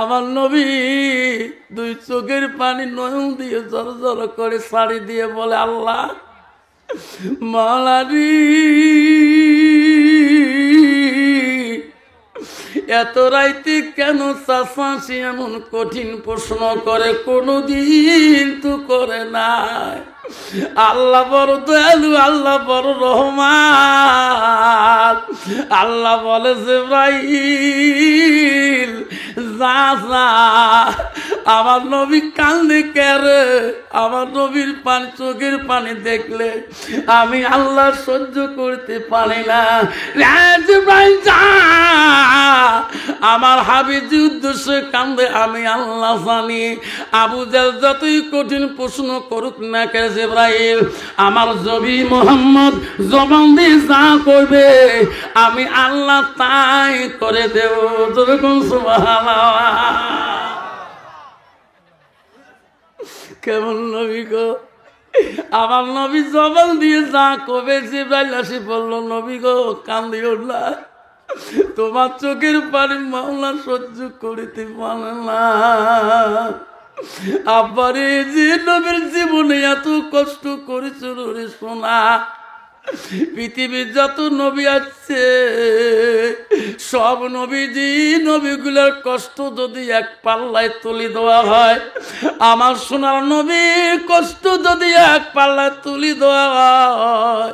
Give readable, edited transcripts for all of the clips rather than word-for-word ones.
আমার নবী দুই চোখের পানি নয়ন দিয়ে জড় জড় করে শাড়ি দিয়ে বলে, আল্লাহ মালারি এত রাইতে কেন চাষাশি এমন কঠিন প্রশ্ন করে, কোনদিন তো করে নাই। আল্লাহ বড় দয়ালু, আল্লাহ বড় রহমান। আল্লাহ বলে জিবরাইল যা যা, আমার নবী কান্দে কেরে, আমার নবীর চোখের পানি দেখলে আমি আল্লাহ সহ্য করতে পারি না। জিবরাইল যা, আমার হাবিজি উদ্দেশ্যে কান্দে আমি আল্লাহ জানি। আবু জাহেল যতই কঠিন প্রশ্ন করুক না কে জিবরাইল, আমার নবী মুহাম্মদ জবান দিয়ে যা করবে আমি আল্লাহ তাই করে দেব। যেরকম সুবহানাল্লাহ। কেমন নবী গো, আমার নবী জবান দিয়ে যা কবে জিবরাইল আসি বলল, নবী গো কান্দিও না, তোমার চোখের পানি মাওলা সহ্য করিতে পারে না। আবারে যে নবীর জীবনে এত কষ্ট করেছিল রে সোনা, পৃথিবীর যত নবী আছে সব নবীজি নবীগুলোর কষ্ট যদি এক পাল্লায় তুলে দেওয়া হয়, আমার সোনার নবীর কষ্ট যদি এক পাল্লায় তুলে দেওয়া হয়,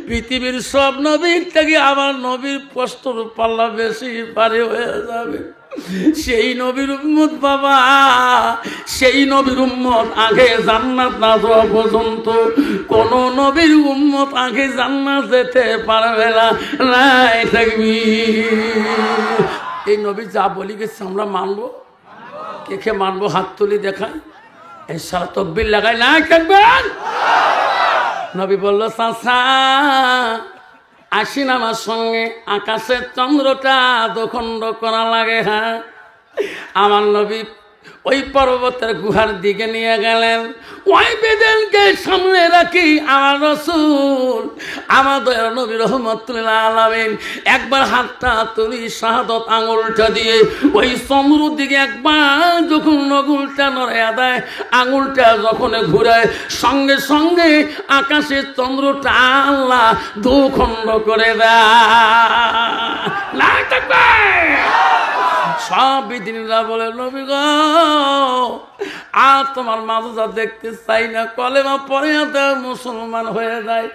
পৃথিবীর সব নবীর থেকে আমার নবীর কষ্টর পাল্লা বেশি পারে হয়ে যাবে। সেই নবীর উম্মত বাবা, সেই নবীর উম্মত আগে জান্নাত না যাওয়া পর্যন্ত কোন নবীর উম্মত আগে জান্নাত যেতে পারবে না। নাই থাকবি। এই নবী যা বলি গেছে আমরা মানবো, কে কে মানবো হাত তুলি দেখায়। এই সারা তকবীর লাগাই নাই থাকবেন। নবী বলল, চাচা আসিন আমার সঙ্গে, আকাশের চন্দ্রটা দোখণ্ড করা লাগে। হ্যাঁ, আমার নবী ওই পর্বতের গুহার দিকে নিয়ে গেলেন। ওই বেদেনকে সামনে রাখি আমার রাসূল, আমার দয়ার নবী রহমাতুল আলামিন একবার হাতটা তুলি শাহাদত আঙুলটা দিয়ে ওই চন্দ্রের দিকে একবার যখন নগুলটা নড়াইয়া দেয়, আঙুলটা যখন ঘুরায়, সঙ্গে সঙ্গে আকাশের চন্দ্রটা আল্লাহ দুখণ্ড করে দেয়। সব বিধিনীরা বলে, নবী গো আর তোমার মাঝে দেখতে চাই না, কলেমা পড়ে মুসলমান হয়ে যায়।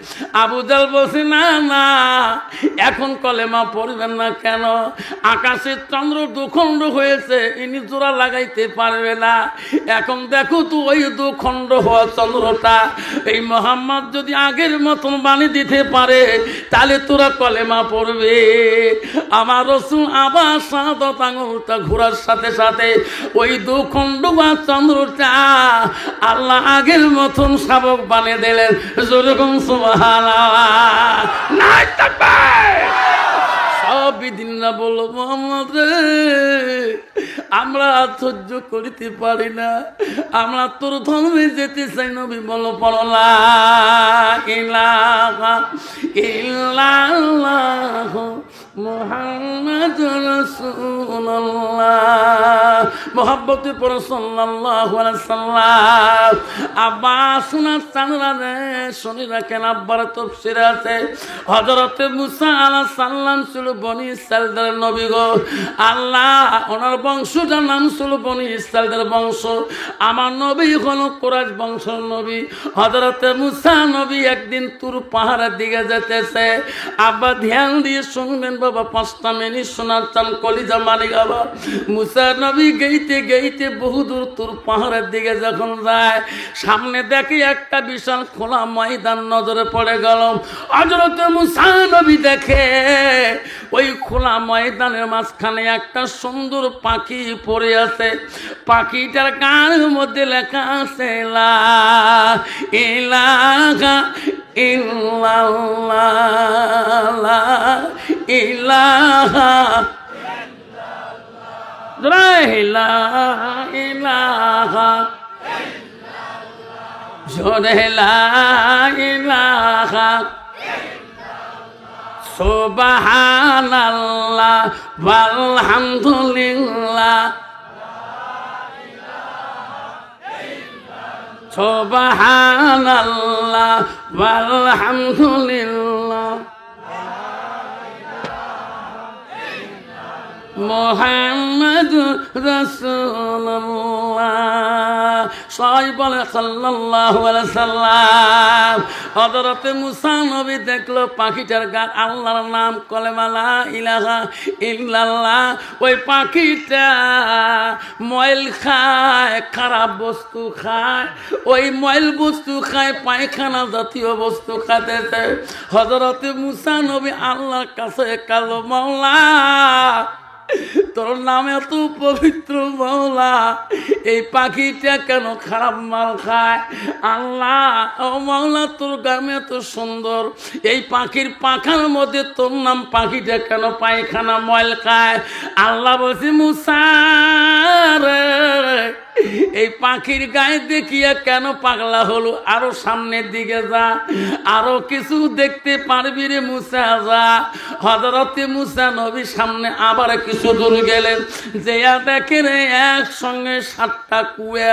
আবু জাহেল বলছে, না না এখন কলেমা পড়বেন না কেন, আকাশের চন্দ্র দুখণ্ড হয়েছে, ইনি জোড়া লাগাইতে পারবে না। এখন দেখো তো ওই দুখণ্ড হওয়া চন্দ্রটা এই মুহাম্মদ যদি আগের মতন বাণী দিতে পারে তাহলে তোরা কলেমা পড়বে। আমার রাসূল আবার শাহাদাত আঙুলটা ঘোরার সাথে সাথে ওই দুখণ্ড বা চন্দ্রটা আল্লাহ আগের মতন শাবক বানিয়ে দিলেন। যেরকম সুবহানাল্লাহ। নাই থাকবে। সব বিধিনা বলল, মুহাম্মদ রে আমরা সহ্য করিতে পারি না, আমরা তোর ধর্মে যেতে চাই। নবী বলল, পড়ো লা ইলাহা ইল্লাল্লাহ মুহাম্মাদুর রাসূলুল্লাহ। মুহাব্বতে পড়ো সাল্লাল্লাহু আলাইহি সাল্লাম। আব্বা শোনার চাঁদরা রে শুনি রাখেন, আব্বার তাফসীরে আছে হযরতে মুসা আলাইহিস সালাম ছিল বনি ইসরাইলের নবী গো। আল্লাহ ওনার বংশটার নাম ছিল বনি ইসরাইলের বংশ। আমার নবী হলো কুরাইশ বংশের নবী। হযরতে মুসা নবী একদিন তুর পাহাড়ের দিকে যেতেছে। আব্বা ধ্যান দিয়ে শুনবেন বাবা, 5টা মিনিট শোনার চান, কলিজা মালিক। আবার মুসা নবী গেইতে গেইতে বহুদূর তুর পাহাড়ের দিকে যখন যায়, সামনে দেখে একটা বিশাল খোলা ময়দান নজরে পড়ে গেল। হযরতে মুসা নবী দেখে ওই খোলা ময়দানের মাঝখানে একটা সুন্দর পাখি পড়ে আছে। পাখিটার গায়ের মধ্যে লেখা আছে লা ইলাহা ইল্লাল্লাহ লা ইলাহা লা ইলাহা জোরে লা ইলাহা সুবহানাল্লাহ ওয়ালহামদুলিল্লাহ সুবহানাল্লাহ ওয়ালহামদুলিল্লাহ মুহাম্মাদুর রাসূলুল্লাহ। সবাই বলে সাল্লাল্লাহু আলাইহি সাল্লাম। হযরত মুসা নবী দেখলো পাখিটার গান আল্লাহর নাম কলেমা লা ইলাহা ইল্লাল্লাহ। ওই পাখিটা ময়ল খায়, খারাপ বস্তু খায়, ওই ময়ল বস্তু খায়, পায়খানা জাতীয় বস্তু খাইতেছে। হযরত মুসা নবী আল্লাহর কাছে কালো, মাওলা তোর নাম এত পবিত্র মাওলা, এই পাখিটা কেন খারাপ মাল খায়? আল্লাহ ও মাওলা তোর গান এত সুন্দর, এই পাখির পাখার মধ্যে তোর নাম, পাখিটা কেন পায়খানা ময়ল খায়? আল্লাহ বলছি মুসা রে, এই পাখির গায়ে দেখিয়া কেন পাগলা হলো? আরো সামনের দিকে যা, আরো কিছু দেখতে পারবি রে মুসা, যা। হযরতে মুসা নবী সামনে আবার কিছু দূর গেলেন, যে দেখেন একসঙ্গে 7টা কুয়া,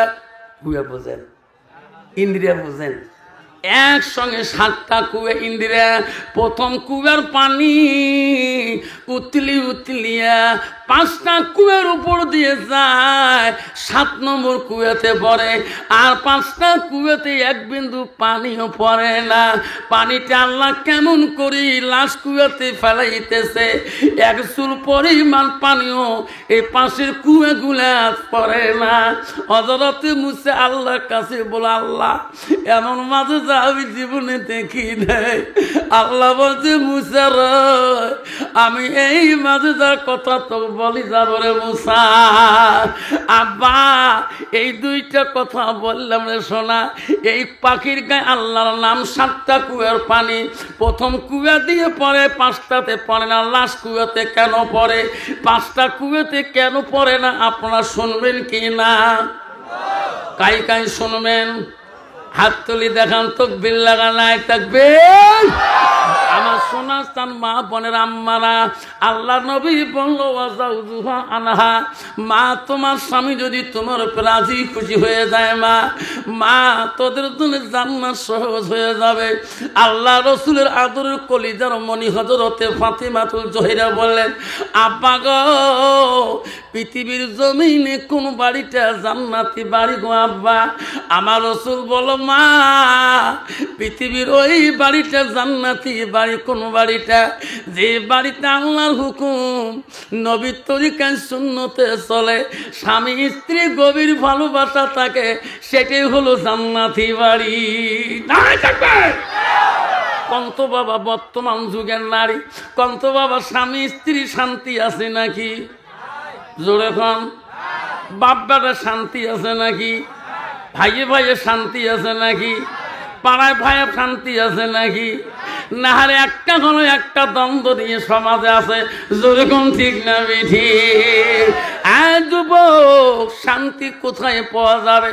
কুয়া বোঝেন, ইন্দ্রিয়া বোঝেন, একসঙ্গে 7টা কুয়া ইন্দিরা। প্রথম কুয়ার পানি উতলি উতলিয়া 5টা কুয়ার উপর দিয়ে যায়, 7 নম্বর কুয়াতে পড়ে। আর 5টা কুয়াতে এক বিন্দু পানিও পড়ে না। পানিটা আল্লাহ কেমন করি লাস্ট কুয়াতে ফেলাইতেছে, এক চুল পরিমাণ পানিও এই পাশের কুয়াগুলা পড়ে না। হযরত মুসা আল্লাহর কাছে বলে, আল্লাহ এমন মাঝে আমি জীবনে দেখি নাই। আল্লাহ বলছে মুসা রে, আমি এই মাঝে যার কথা তো বলি যাব রে মুসা। আব্বা এই 2টা কথা বললাম রে শোনা। এই পাখির গায়ে আল্লাহর নাম, 7টা কুয়ার পানি, প্রথম কুয়া দিয়ে পড়ে, 5টাতে পড়ে না। লাস্ট কুয়াতে কেন পড়ে? 5টা কুয়াতে কেন পড়ে না? আপনারা শুনবেন কি না? কাই কাই শুনবেন? হাত তুলি দেখান, তাকবীর লাগা নাই, তাকবীর। আমার সোনা স্থান মা বোনের আম্মারা, আল্লাহ নবী বলল ওয়াজাউজুহা আনহা, মা তোমার স্বামী যদি তোমার উপর রাজি খুশি হয়ে যায়, মা তোদের জন্য জান্নাত সহজ হয়ে যাবে। আল্লাহ রসুলের আদরের কলিজার মনি হযরতে ফাতিমাতুল জোহরা বললেন, আব্বা গো পৃথিবীর জমিনে কোন বাড়িটা জান্নাতি বাড়ি গো আব্বা? আমার রসুল বলো, মা পৃথিবীর ওই বাড়িটা জান্নাতি বাড়ি। কোন বাড়িটা? যে বাড়িতে আল্লাহর হুকুম, নবীর তরিকায় সুন্নতে চলে, স্বামী স্ত্রী গভীর ভালোবাসা থাকে, সেটাই হলো জান্নাতি বাড়ি। কন্ত বাবা বর্তমান যুগের নারী, কন্ত বাবা স্বামী স্ত্রী শান্তি আছে নাকি? জোরে খান। বাপ বেটা শান্তি আছে নাকি? ভাইয়ে ভাইয়ে শান্তি আছে নাকি? পাড়ায় ভাইয়ে শান্তি আছে নাকি? না হারে একটা কোনো একটা দ্বন্দ্ব নিয়ে সমাজে আছে। যেরকম ঠিক না বিধি? যুবক শান্তি কোথায় পাওয়া যাবে?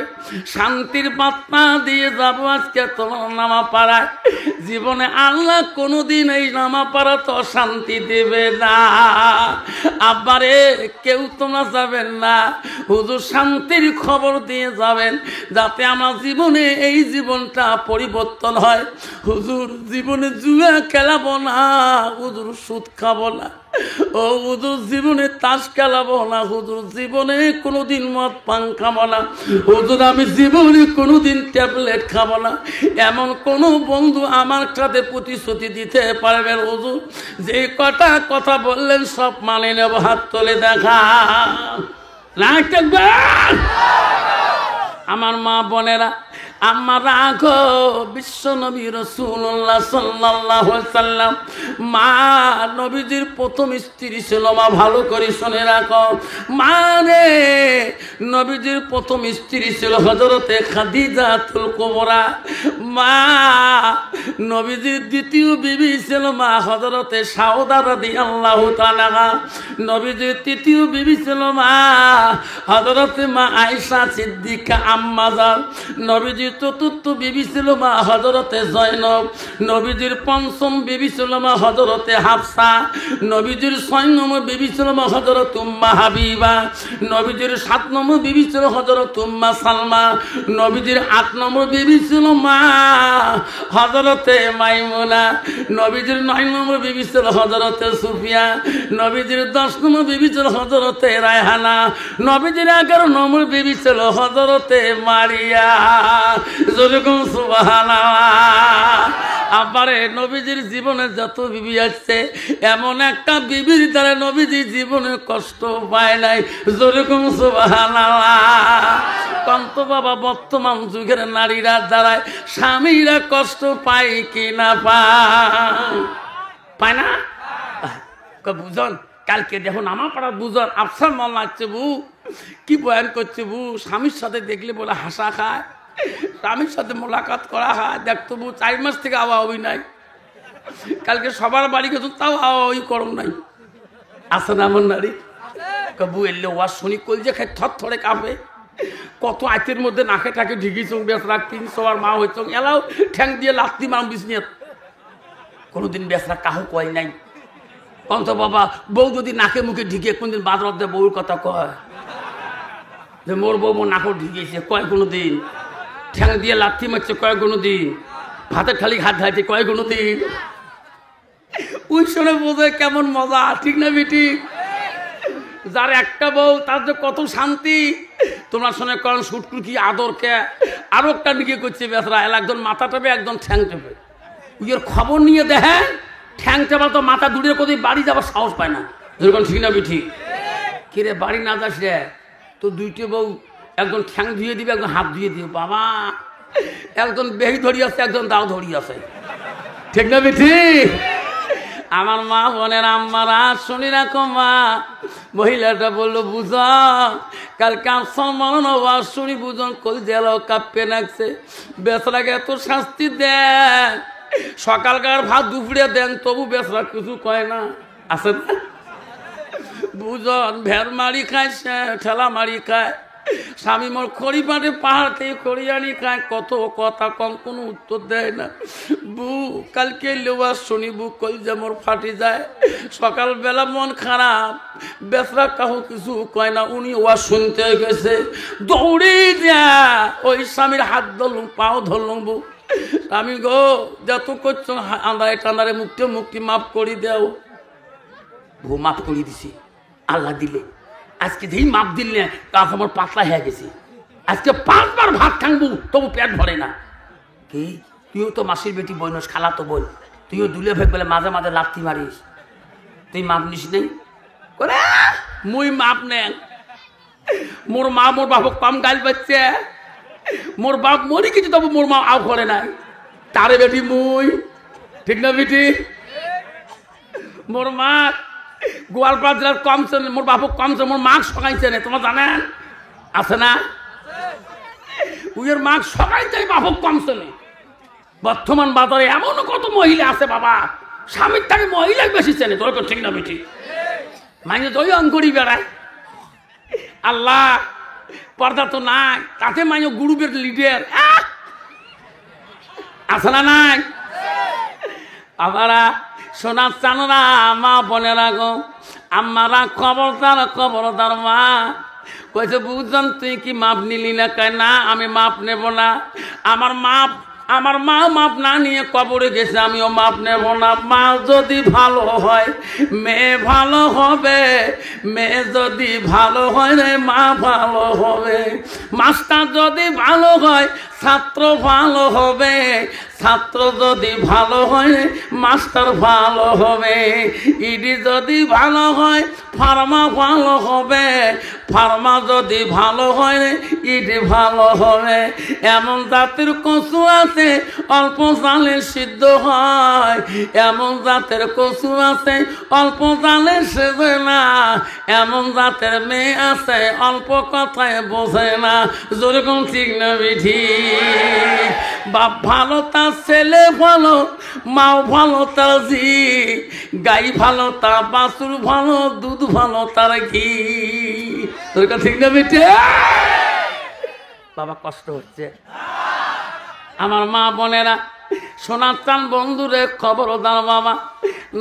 শান্তির বার্তা দিয়ে যাবো আজকে তোমার নামা পাড়ায়। জীবনে আল্লাহ কোনোদিন এই নামা পাড়া তো শান্তি দেবে না। আবারে কেউ তোমরা যাবেন না, হুজুর শান্তির খবর দিয়ে যাবেন, যাতে আমার জীবনে এই জীবনটা পরিবর্তন হয়। হুজুর জীবনে জুয়া খেলাবো না, হুজুর সুদ খাবো না, ও হুজুর জীবনে তাস খেলাবো না, হুজুর জীবনে কোনোদিন মদ পান খাবো না, হুজুর আমি জীবনে কোনোদিন ট্যাবলেট খাবো না। এমন কোনো বন্ধু আমার সাথে প্রতিশ্রুতি দিতে পারবেন হুজুর? যে কটা কথা বললেন সব মানে নেব, হাত তোলে দেখা। আমার মা বোনেরা, আমার রাখো বিশ্ব নবী রাসূলুল্লাহ সাল্লাল্লাহু আলাইহি সাল্লাম, মা নবীজির প্রথম স্ত্রী ছিল। মা ভালো করে শুনে রাখো, মানে নবীজির প্রথম স্ত্রী ছিল হযরতে খাদিজাতুল কুবরা। মা নবীজির দ্বিতীয় বিবি ছিল মা হযরতে সাউদা রাদিয়াল্লাহু তাআলা। নবীজির তৃতীয় বিবি ছিল মা হযরতে মা আয়েশা সিদ্দিকা আম্মা জান। নবীজি নবীজির চতুর্থ বিবি ছিল মা হযরতে জয়নব, নবীজির পঞ্চম বিবি ছিল মা হযরতে হাফসা, নবীজির 6 নম্বর বিবি ছিল মা হযরত উম্মে হাবিবা, নবীজির 7 নম্বর বিবি ছিল হযরত উম্মে সালমা, নবীজির 8 নম্বর বিবি ছিল মা হযরতে মাইমুনা, নবীজির 9 নম্বর বিবি ছিল হযরতে সুফিয়া, নবীজির 10 নম্বর বিবি ছিল হযরতে রায়হানা, নবীজির 11 নম্বর বিবি ছিল হযরতে মারিয়া। যেরকম সুবহানাল্লাহ। আবারে নবীজির জীবনে যত বিবি আছে এমন একটা বিবির দ্বারা নবীজির জীবনে কষ্ট পায় নাই। যেরকম সুবহানাল্লাহ। কন্ত বাবা বর্তমান যুগের নারীরা দ্বারায় স্বামীরা কষ্ট পায় কি না পায় না? বুঝন কালকে দেখুন আমার পাড়া বুঝন আফসার মন লাগছে বউ কি বয়ান করছে বউ, স্বামীর সাথে দেখলে বলে হাসা খায়, স্বামীর সাথে মোলাকাত করা হয়, দেখতো বউ 4 মাস থেকে আওয়া হবি নাই, কালকে সবার বাড়ি গেছো তাও আওয়া ওই করম নাই। আসে না আমার নারী বউ এলে ওয়াজ শুনি কল যে খাই থর থরে কাঁপে, কত আইতের মধ্যে নাকে টাকে ঢিকিছ বেসরাক 300 বার মা হইছ এলাও ঠ্যাং দিয়ে লাত্তি মাম বিছনিয়ে কোনোদিন বেসরা কাহু কয় নাই। কন্ত বাবা বউ যদি নাকে মুখে ঢিকে কোনদিন বাদর দিয়ে বউর কথা কয় যে মোর বউ মোর নাকও ঢিকেছে কয় কোনোদিন, ঠ্যাং দিয়ে লাথি মারছে কয় কোনোদিন, ভাতে খালি হাত ধাইছে কয় কোনোদিন। ওই শোনে বোঝে কেমন মজা, ঠিক না বেটি? যার একটা বউ তার যে কত শান্তি। তোমরা শোনে করেন সুটকুর কি আদরকে আরো একটা দিকে করছে বেসরা এলা একজন মাথা টেপে একজন ঠ্যাং টেপে, ওর খবর নিয়ে দেখে ঠ্যাং টেপা তো মাথা দূরে কোথায় বাড়ি যাবার সাহস পায় না। যেরকম ঠিক না বেঠি? কিরে বাড়ি না যাস রে, তো 2টে বউ একজন ঠ্যাং ধুয়ে দিবে একজন হাত ধুয়ে দিবে, বাবা একজন বেহি ধরি আছে একজন দাও ধরি আছে, ঠিক না বেঠি? আমার মা বোনের আম্মারা শুনি রাখো মা, মহিলাটা বললো বুঝা কালকে সম্মান শুনি বুঝন কল জেল কাঁপে নাকছে, বেসরাকে এত শাস্তি দেন, সকালকার ভাত দুপুরে দেন তবু বেসরা কিছু কয় না। আছে না বুঝন ভের মারি খায় ঠেলা মারি খায়, স্বামী মোর খড়ি পাটে পাহাড় থেকে খড়ি আনি খায়, কত কথা কম কোনো উত্তর দেয় না। বু কালকে লেওয়াজ শুনি বু কই যে মোর ফাটি যায়, সকালবেলা মন খারাপ বেসরা কাহু কিছু কয় না, উনি ওয়াজ শুনতে গেছে দৌড়ে যা ওই স্বামীর হাত ধরলুম পাও ধরলুম, বউ আমি গো যত করছো আন্দারে টান্দারে মুক্তি মাফ করি দেও। বউ মাফ করি দিছি আল্লাহ দিলে, আজকে যেই মাপ দিলে কাজ আমার পাতলা হয়ে গেছে, আজকে 5 বার ভাত খাঙ্গবু তবু পেট ভরে না। কি তুইও তো মাসির বেটি বইনস, খালা তো বই, তুইও দুলে ভেগ বলে মাঝে মাঝে লাথি মারিস, তুই মাপ নিস নেই করে মুই মাপ নেন। মোর মা মোর বাপক কম গাল পাচ্ছে, মোর বাপ মরি কিছু তবু মোর মা আও করে নাই, তারে বেটি মুই, ঠিক না বেটি? মোর মা গোয়ালপাড়া জেলার কমছে, মোর বাপক কমছে, মোর মাক সকাইছে না, তোমার জানেন আছে না? উইয়ের মাক সকাইছে বাপক কমছে না। বর্তমান বাজারে এমন কত মহিলা আছে বাবা স্বামীর তাকে মহিলা বেশি চেনে, তোর ঠিক না বেটি? মানে তুই অঙ্করি বেড়ায় আল্লাহ পর্দা তো নাই, তাতে মানে গ্রুপের লিডার আছে না নাই? আবারা সোনার চানরা মা বোনেরা গো আমারা খবরদার মা কইছে বুঝছেন তুই কি মাপ নিলি না? কয় না আমি মাপ নেব না, আমার মা মাপ না নিয়ে কবরে গেছে, আমিও মাপ নেব না। মা যদি ভালো হয় মেয়ে ভালো হবে, মেয়ে যদি ভালো হয় রে মা ভালো হবে, মাস্টার যদি ভালো হয় ছাত্র ভালো হবে, ছাত্র যদি ভালো হয় মাস্টার ভালো হবে, ইডি যদি ভালো হয় ফার্মা ভালো হবে, ফার্মা যদি ভালো হয় ইডি ভালো হবে। এমন জাতের কচু আছে অল্প জালে সিদ্ধ হয়, এমন জাতের কচু আছে অল্প জালে সেজে না, এমন জাতের মেয়ে আছে অল্প কথায় বোঝে না। যেরকম ঠিক না বিধি? বাপ ভালো তার ছেলে ভালো, মাও ভালো তার জি, গাই ভালো তার বাছুর ভালো, দুধ ভালো তার ঘি। তোর কথা ঠিক না বেটে? বাবা কষ্ট হচ্ছে আমার মা বোনেরা, সোনার চান বন্ধুরে খবরদার বাবা,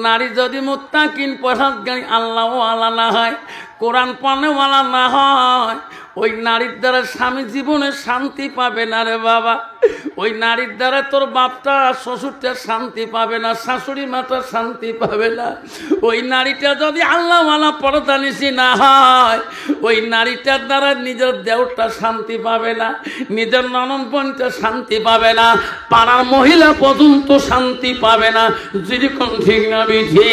নারী যদি মুত্তাকিন পরহেজগার আল্লাহ ওয়ালা না হয়, কোরআন পড়নেওয়ালা না হয়, ওই নারীর দ্বারা স্বামী জীবনে শান্তি পাবে না রে বাবা। ওই নারীর দ্বারা তোর বাপটা শ্বশুরটা শান্তি পাবে না, শাশুড়ি মাতা শান্তি পাবে না। ওই নারীটা যদি আল্লাহওয়ালা পরদানিসী না হয়, ওই নারীটার দ্বারা নিজের দেওরটা শান্তি পাবে না, নিজের ননদ বোনটা শান্তি পাবে না, পাড়ার মহিলা পর্যন্ত শান্তি পাবে না। যেরকম ঠিক না বিধি,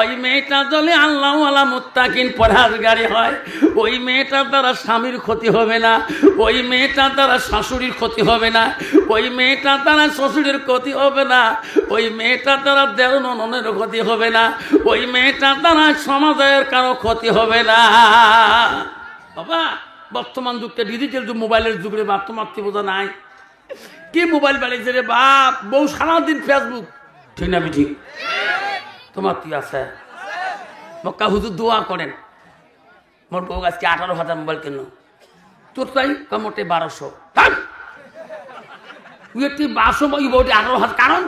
ওই মেয়েটা যদি আল্লাহওয়ালা মুত্তাকিন পরহেজগারি হয়, ওই মেয়েটার দ্বারা স্বামীর ক্ষতি হবে না, ওই মেয়েটার দ্বারা শাশুড়ির ক্ষতি হবে না, ওই মেয়েটার দ্বারা শ্বশুরের ক্ষতি হবে না, ওই মেয়েটার দ্বারা দেওর ননদের ক্ষতি হবে না, ওই মেয়েটার দ্বারা সমাজের কারো ক্ষতি হবে না। বাবা, বর্তমান যুগটা ডিজিটাল যুগ, মোবাইলের যুগে বাপ, তোমার কি বোঝা নাই? কি মোবাইল বাড়িয়েছে রে বাপ, বউ সারাদিন ফেসবুক, ঠিক না ঠিক? তোমার কি আছে? মক্কা হুজুর দোয়া করেন, মোর বউ আজকে 18,000 মোবাইল কেন, তোর তাই মোটে 1200, তুই একটি 1200 বউটি 18,000, কারণ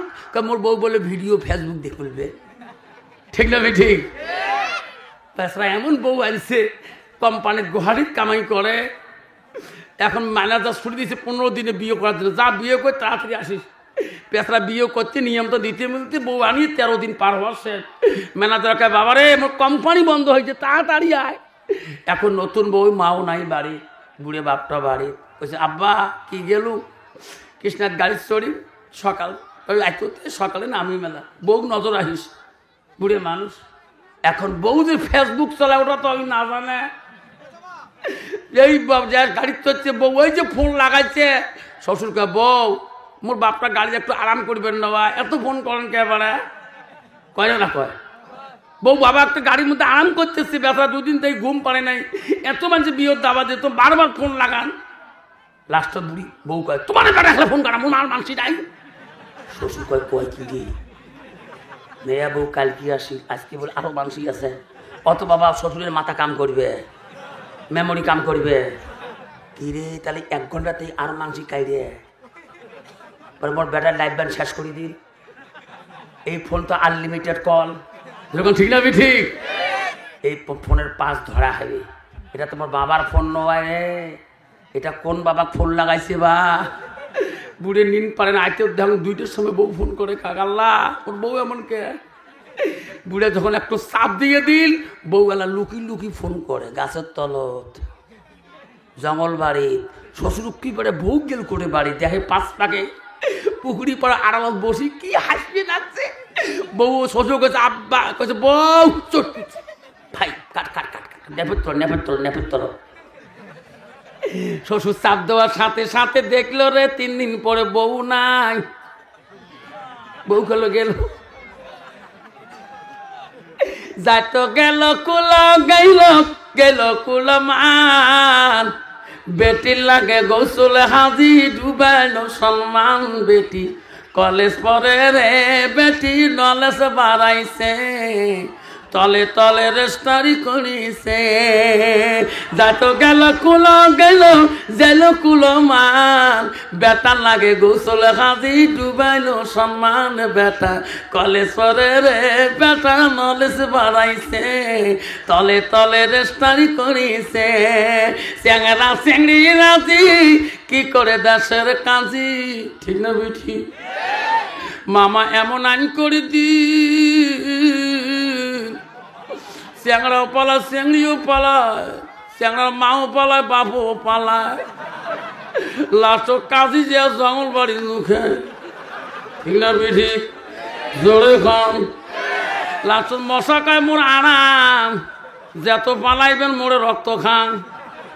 মোর বউ বলে ভিডিও ফেসবুক দেখে বলবে, ঠিক না ঠিক? তাছাড়া এমন বউ আনছে কোম্পানির গুহারির কামাই করে, এখন ম্যানেজার ছুটি দিয়েছে 15 দিনে বিয়ে করার জন্য, যা বিয়ে করে তাড়াতাড়ি আসিস। পেছরা বিয়ে করতে নিয়ম তো দিতে বলতে, বউ আনিয়ে 13 দিন পার হচ্ছে। ম্যানেজার কয় বাবারে আমার কোম্পানি বন্ধ হয়েছে, তাড়াতাড়ি আয়। এখন নতুন বউ, মাও নাই বাড়ি, বুড়ে বাপটা বাড়ি, বলছে আব্বা কি গেল কৃষ্ণার গাড়ির চড়ি, সকাল সকালে নামি মেলা, বউ নজর আসিস, বুড়ে মানুষ। এখন বউ যে ফেসবুক চলায় ওটা তো আমি না জানে, এই যার গাড়ি চড়ছে বউ ওই যে ফোন লাগাইছে, শ্বশুরকে বউ মোর বাপটা গাড়ি একটু আরাম করবেন না, এত ফোন করেন কে পারে, কয় না কয়? বউ বাবা একটা গাড়ির মধ্যে আরাম করতেছে, বেচারা 2 দিন থেকে ঘুম পারে নাই, এত মানুষ বিয়ের দাবা দিত, বারবার ফোন লাগান। লাস্টটা বুড়ি বউ কয় তোমার একটা ফোন করা মন আর মানসি নাই। শ্বশুর কয় কয় কি রে মেয়া বউ কাল কি আসি, আজকে বলে আরো মানসি আছে, অত বাবা শ্বশুরের মাথা কাম করবে, মেমোরি কাম করবে কি রে, তাহলে 1 ঘন্টাতেই আরো মানসি খাই রে, মোর ব্যাটার লাইফ ব্যান্ড শেষ করে দিন। এই ফোন তো আনলিমিটেড কল, যখন ঠিক না ঠিক? এই ফোনের পাশ ধরা হবে, এটা তোমার বাবার ফোন নয় রে, এটা কোন বাবা ফোন লাগাইছে বা বুড়ে নিন পারে না, আইতে দেখুন 2টার সময় বউ ফোন করে, কাকাল্লা ওর বউ এমন কে? বুড়ে যখন একটু চাপ দিয়ে দিল, বউবেলা লুকি লুকি ফোন করে, গাছের তলত, জঙ্গল বাড়ি, শ্বশুর কি পারে বউ গেল করে বাড়ি, দেখে 5 টাকে পুকুরি পাড়া আড়ালত বসি কি হাসি লাগছে, বউ শ্বশুর কাছে আব্বা কাছে বউ চোট ভাই কাট কাট কাট কাট, নেপের তল। শ্বশুর চাপ দেওয়ার সাথে সাথে দেখলো রে 3 দিন পরে বউ নাই, বউ গেল যাইত গেল কুল গেল কুল মান, বেটির লাগে গোসল হাজি ডুবাইল সম্মান, বেটি কলেজ পড়ে রে বেটি নলেজ বাড়াইছে, তলে তলে রেস্টারি করিছে, যাইতো গেল কুল গেল কুল মান, বেটার লাগে গোসল হাজি ডুবাইল সম্মান, বেটা কলেজ পড়ে রে বেটা নলেজ বাড়াইছে, তলে তলে রেস্টারি করিছে, চ্যাংরা চ্যাংড়ি রাজি কি করে দেশের কাজী, ঠিক না বেঠি? মামা এমন আইন করে দি, চ্যাংড়াও পালায় চ্যাংড়িও পালায়, চ্যাংড়ার মাও পালায় বাপও পালায়, লাস্ট কাজী যে জঙ্গল বাড়ির মুখে, ঠিক না বেঠি? জোরে খান লাস্ট মশা খায় মোর আরাম, যত পালাইবেন মোরে রক্ত খান,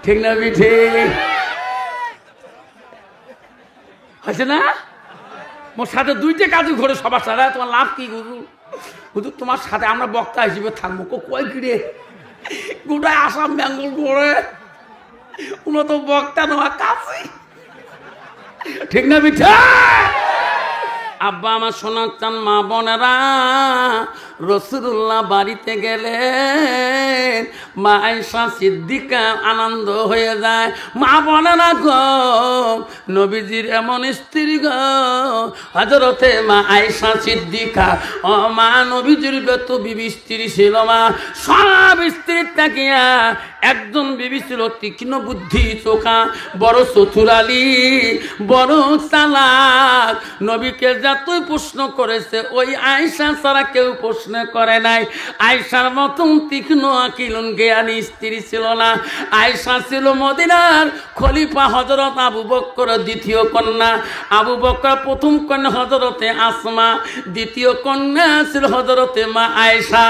ঠিক না বেঠি? হয়েছে না? মোর সাথে 2টে কাজু ঘরে সবার সাথে, তোমার লাভ কি হুজুর? হুজুর তোমার সাথে আমরা বক্তা হিসেবে থাকবো, কয় কিরে গোটায় আসাম বেঙ্গল করে, উনো তো বক্তা তোমার কাছে, ঠিক না বিঠা? আব্বা আমার সোনার চান মা বোনেরা, রাসূলুল্লাহ বাড়িতে গেলেন মা আয়েশা সিদ্দিকা আনন্দ হয়ে যায়। মা বলে না গো নবীজির এমন স্ত্রী গো হযরতে মা আয়েশা সিদ্দিকা। ও মা নবীজির যত বিবি স্ত্রী ছিল মা সব স্ত্রীর তাকিয়া একজন বিবি ছিল তীক্ষ্ণ বুদ্ধি চোখা, বড় চতুরালি, বড় চালাক। নবীকে যতই প্রশ্ন করেছে ওই আয়েশা ছাড়া কেউ প্রশ্ন করে নাই। আয়েশার মতন তীক্ষ্ণ আকিলুন জ্ঞানী স্ত্রী ছিল না। আয়েশা ছিল মদিনার খলিফা হযরত আবু বকর দ্বিতীয় কন্যা। আবু বকর প্রথম কন্যা হযরতে আসমা, দ্বিতীয় কন্যা ছিল হযরতে মা আয়েশা।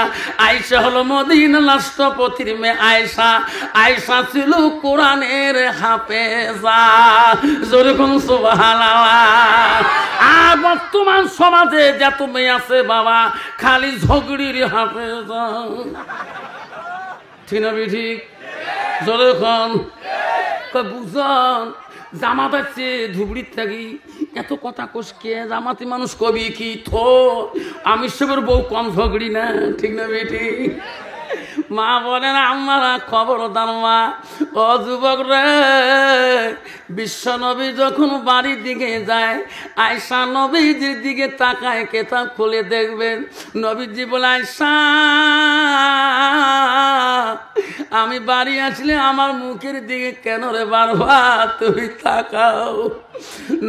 আয়েশা হলো মদিনা রাষ্ট্রপতির মেয়ে আয়েশা। আয়েশা ছিল কোরআনের হাফেজা। যেরকম সুবহানাল্লাহ। আর বর্তমান সমাজে যত মেয়ে আছে বাবা খালি ঝগড়ির হাফেজা। ঠিক না ঠিক? যেরকম বুঝন জামাত আছে ধুবড়ির থাকি এত কথা কোষকে জামাতি মানুষ কবি কি থো আমি সবের বউ কম ঝগড়ি না। ঠিক না বেটি? মা বলে না আমরা খবরদার মা। ও যুবক রে, বিশ্ব নবী যখন বাড়ির দিকে যায় আয়েশা নবীজির দিকে তাকায় কেতাব খুলে দেখবেন নবীজি বলে আয়েশা আমি বাড়ি আসলে আমার মুখের দিকে কেন রে বারবা তুমি তাকাও।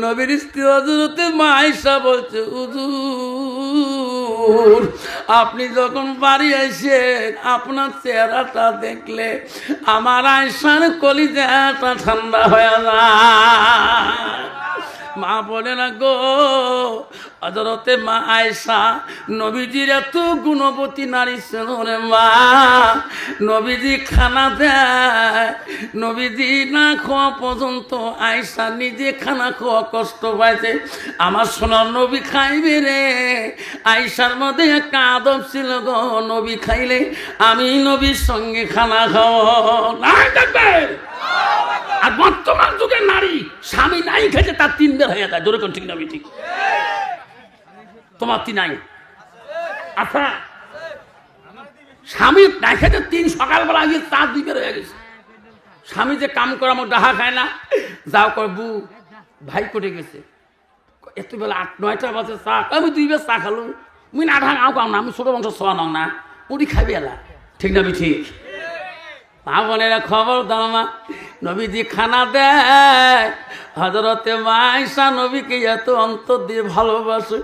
নবীর স্ত্রী হযরতে মা আয়েশা বলছে হুজুর আপনি যখন বাড়ি আসেন আপনার চেহারাটা দেখলে আমার আয়েশার কলিজাটা ঠান্ডা হয়ে যায়। মা বলে না গো হযরতে মা আয়েশা নবীজির এত গুণবতী নারী ছিল রে মা। নবীজি খানা দেয়, নবীজি না খাওয়া পর্যন্ত আয়েশা নিজে খানা খাওয়া কষ্ট পাইছে। আমার সোনার নবী খাইবে রে। আয়েশার মধ্যে একটা আদব ছিল গো নবী খাইলে আমি নবীর সঙ্গে খানা খাওয়া। আর বর্তমান যুগের নারী স্বামী নাই খেতে তার 3 বের হয়ে যায়। যেরকম ঠিক না ঠিক? তোমার 3 নাই আচ্ছা স্বামী নাই খেতে 3 সকালবেলা গিয়ে 4 2 বের হয়ে গেছে। স্বামী যে কাম করা আমার ডাহা খায় না যাও কর বু ভাই কোটে গেছে এত বেলা 8-9টা বাজে চা আমি 2 বেলা চা খালো মুই না ঢাক আও কাম না আমি ছোট বংশ সোয়া নং না উনি খাইবে এলা। ঠিক না ঠিক? মা বোনেরা খবর দাও মা নবীজি খানা দেয় হযরতে মা আয়েশা নবীকে এত অন্তর দিয়ে ভালোবাসে।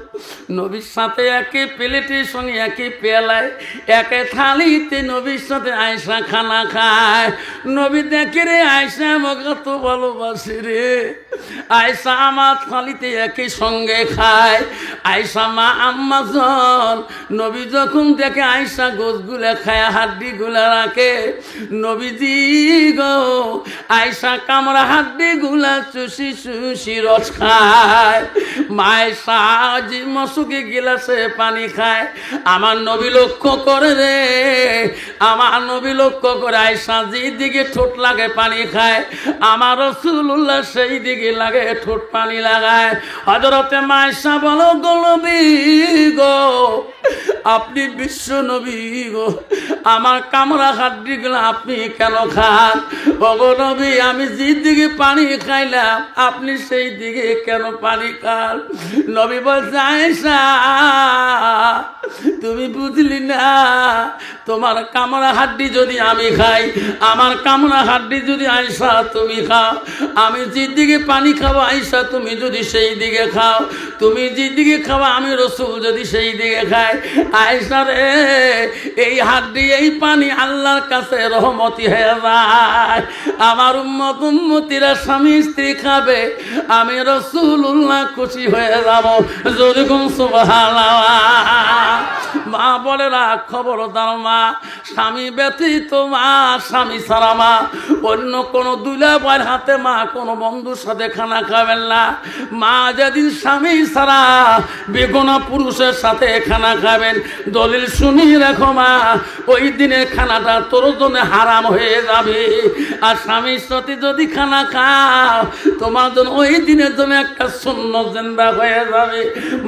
নবীর সাথে একই প্লেটের সঙ্গে একই পেলায় একই থালিতে নবীর সাথে আয়েশা খানা খায়। নবী দেখে রে আয়েশা আমাকে কত ভালোবাসে রে। আয়েশা আমার থালিতে একই সঙ্গে খায়। আয়েশা মা আম্মা জন নবী যখন দেখে আয়েশা গোশগুলা খায় হাড্ডিগুলা রাখে নবীজি গো আয়েশা কামড়া হাড্ডিগুলা চুষি চুষি রস খায়। মায়েশা জি মশুকে গিলাসে পানি খায়। আমার নবী লক্ষ্য করে রে, আমার নবী লক্ষ্য করে আয়েশা যেদিকে ঠোঁট লাগে পানি খায় আমার রাসূলুল্লাহ সেই দিকে লাগে ঠোঁট পানি লাগায়। হযরতে মায়েশা বলো গো নবী গো আপনি বিশ্ব নবী গো আমার কামড়া হাড্ডিগুলো আপনি কেন খান? ওগো নবী আমি যেদিকে পানি খাইলাম আপনি সেই দিকে কেন পানি খান? নবী বলছে আয়েশা তুমি বুঝলি না তোমার কামড়া হাড্ডি যদি আমি খাই আমার কামড়া হাড্ডি যদি আয়েশা তুমি খাও আমি যেদিকে পানি খাবো আয়েশা তুমি যদি সেই দিকে খাও তুমি যেদিকে খাও আমি রাসূল যদি সেই দিকে খাই আয়েশা রে এই হাড্ডি এই পানি আল্লাহর কাছে রহমতি হয়ে যায়। আমার উম্মত উম্মতিরা স্বামী স্ত্রী খাবে আমি রাসূলুল্লাহ খুশি হয়ে যাব। যেরকম সুবহানাল্লাহ। মা বলে রাখ খবরদার মা স্বামী ব্যতীত মা স্বামী ছাড়া মা অন্য কোন দুলা ভাইয়ের হাতে মা কোনো বন্ধুর সাথে খানা খাবেন না। মা যেদিন স্বামী ছাড়া বেগুনা পুরুষের সাথে খানা খাবেন, দলিল শুনি রাখো মা, ওই দিনের খানাটা তোর জন্য হারাম হয়ে যাবে। আর স্বামীর সাথে যদি খানা খাও, তোমার জন্য ওই দিনের জন্য একটা সুন্নত জিন্দা হয়ে যাবে।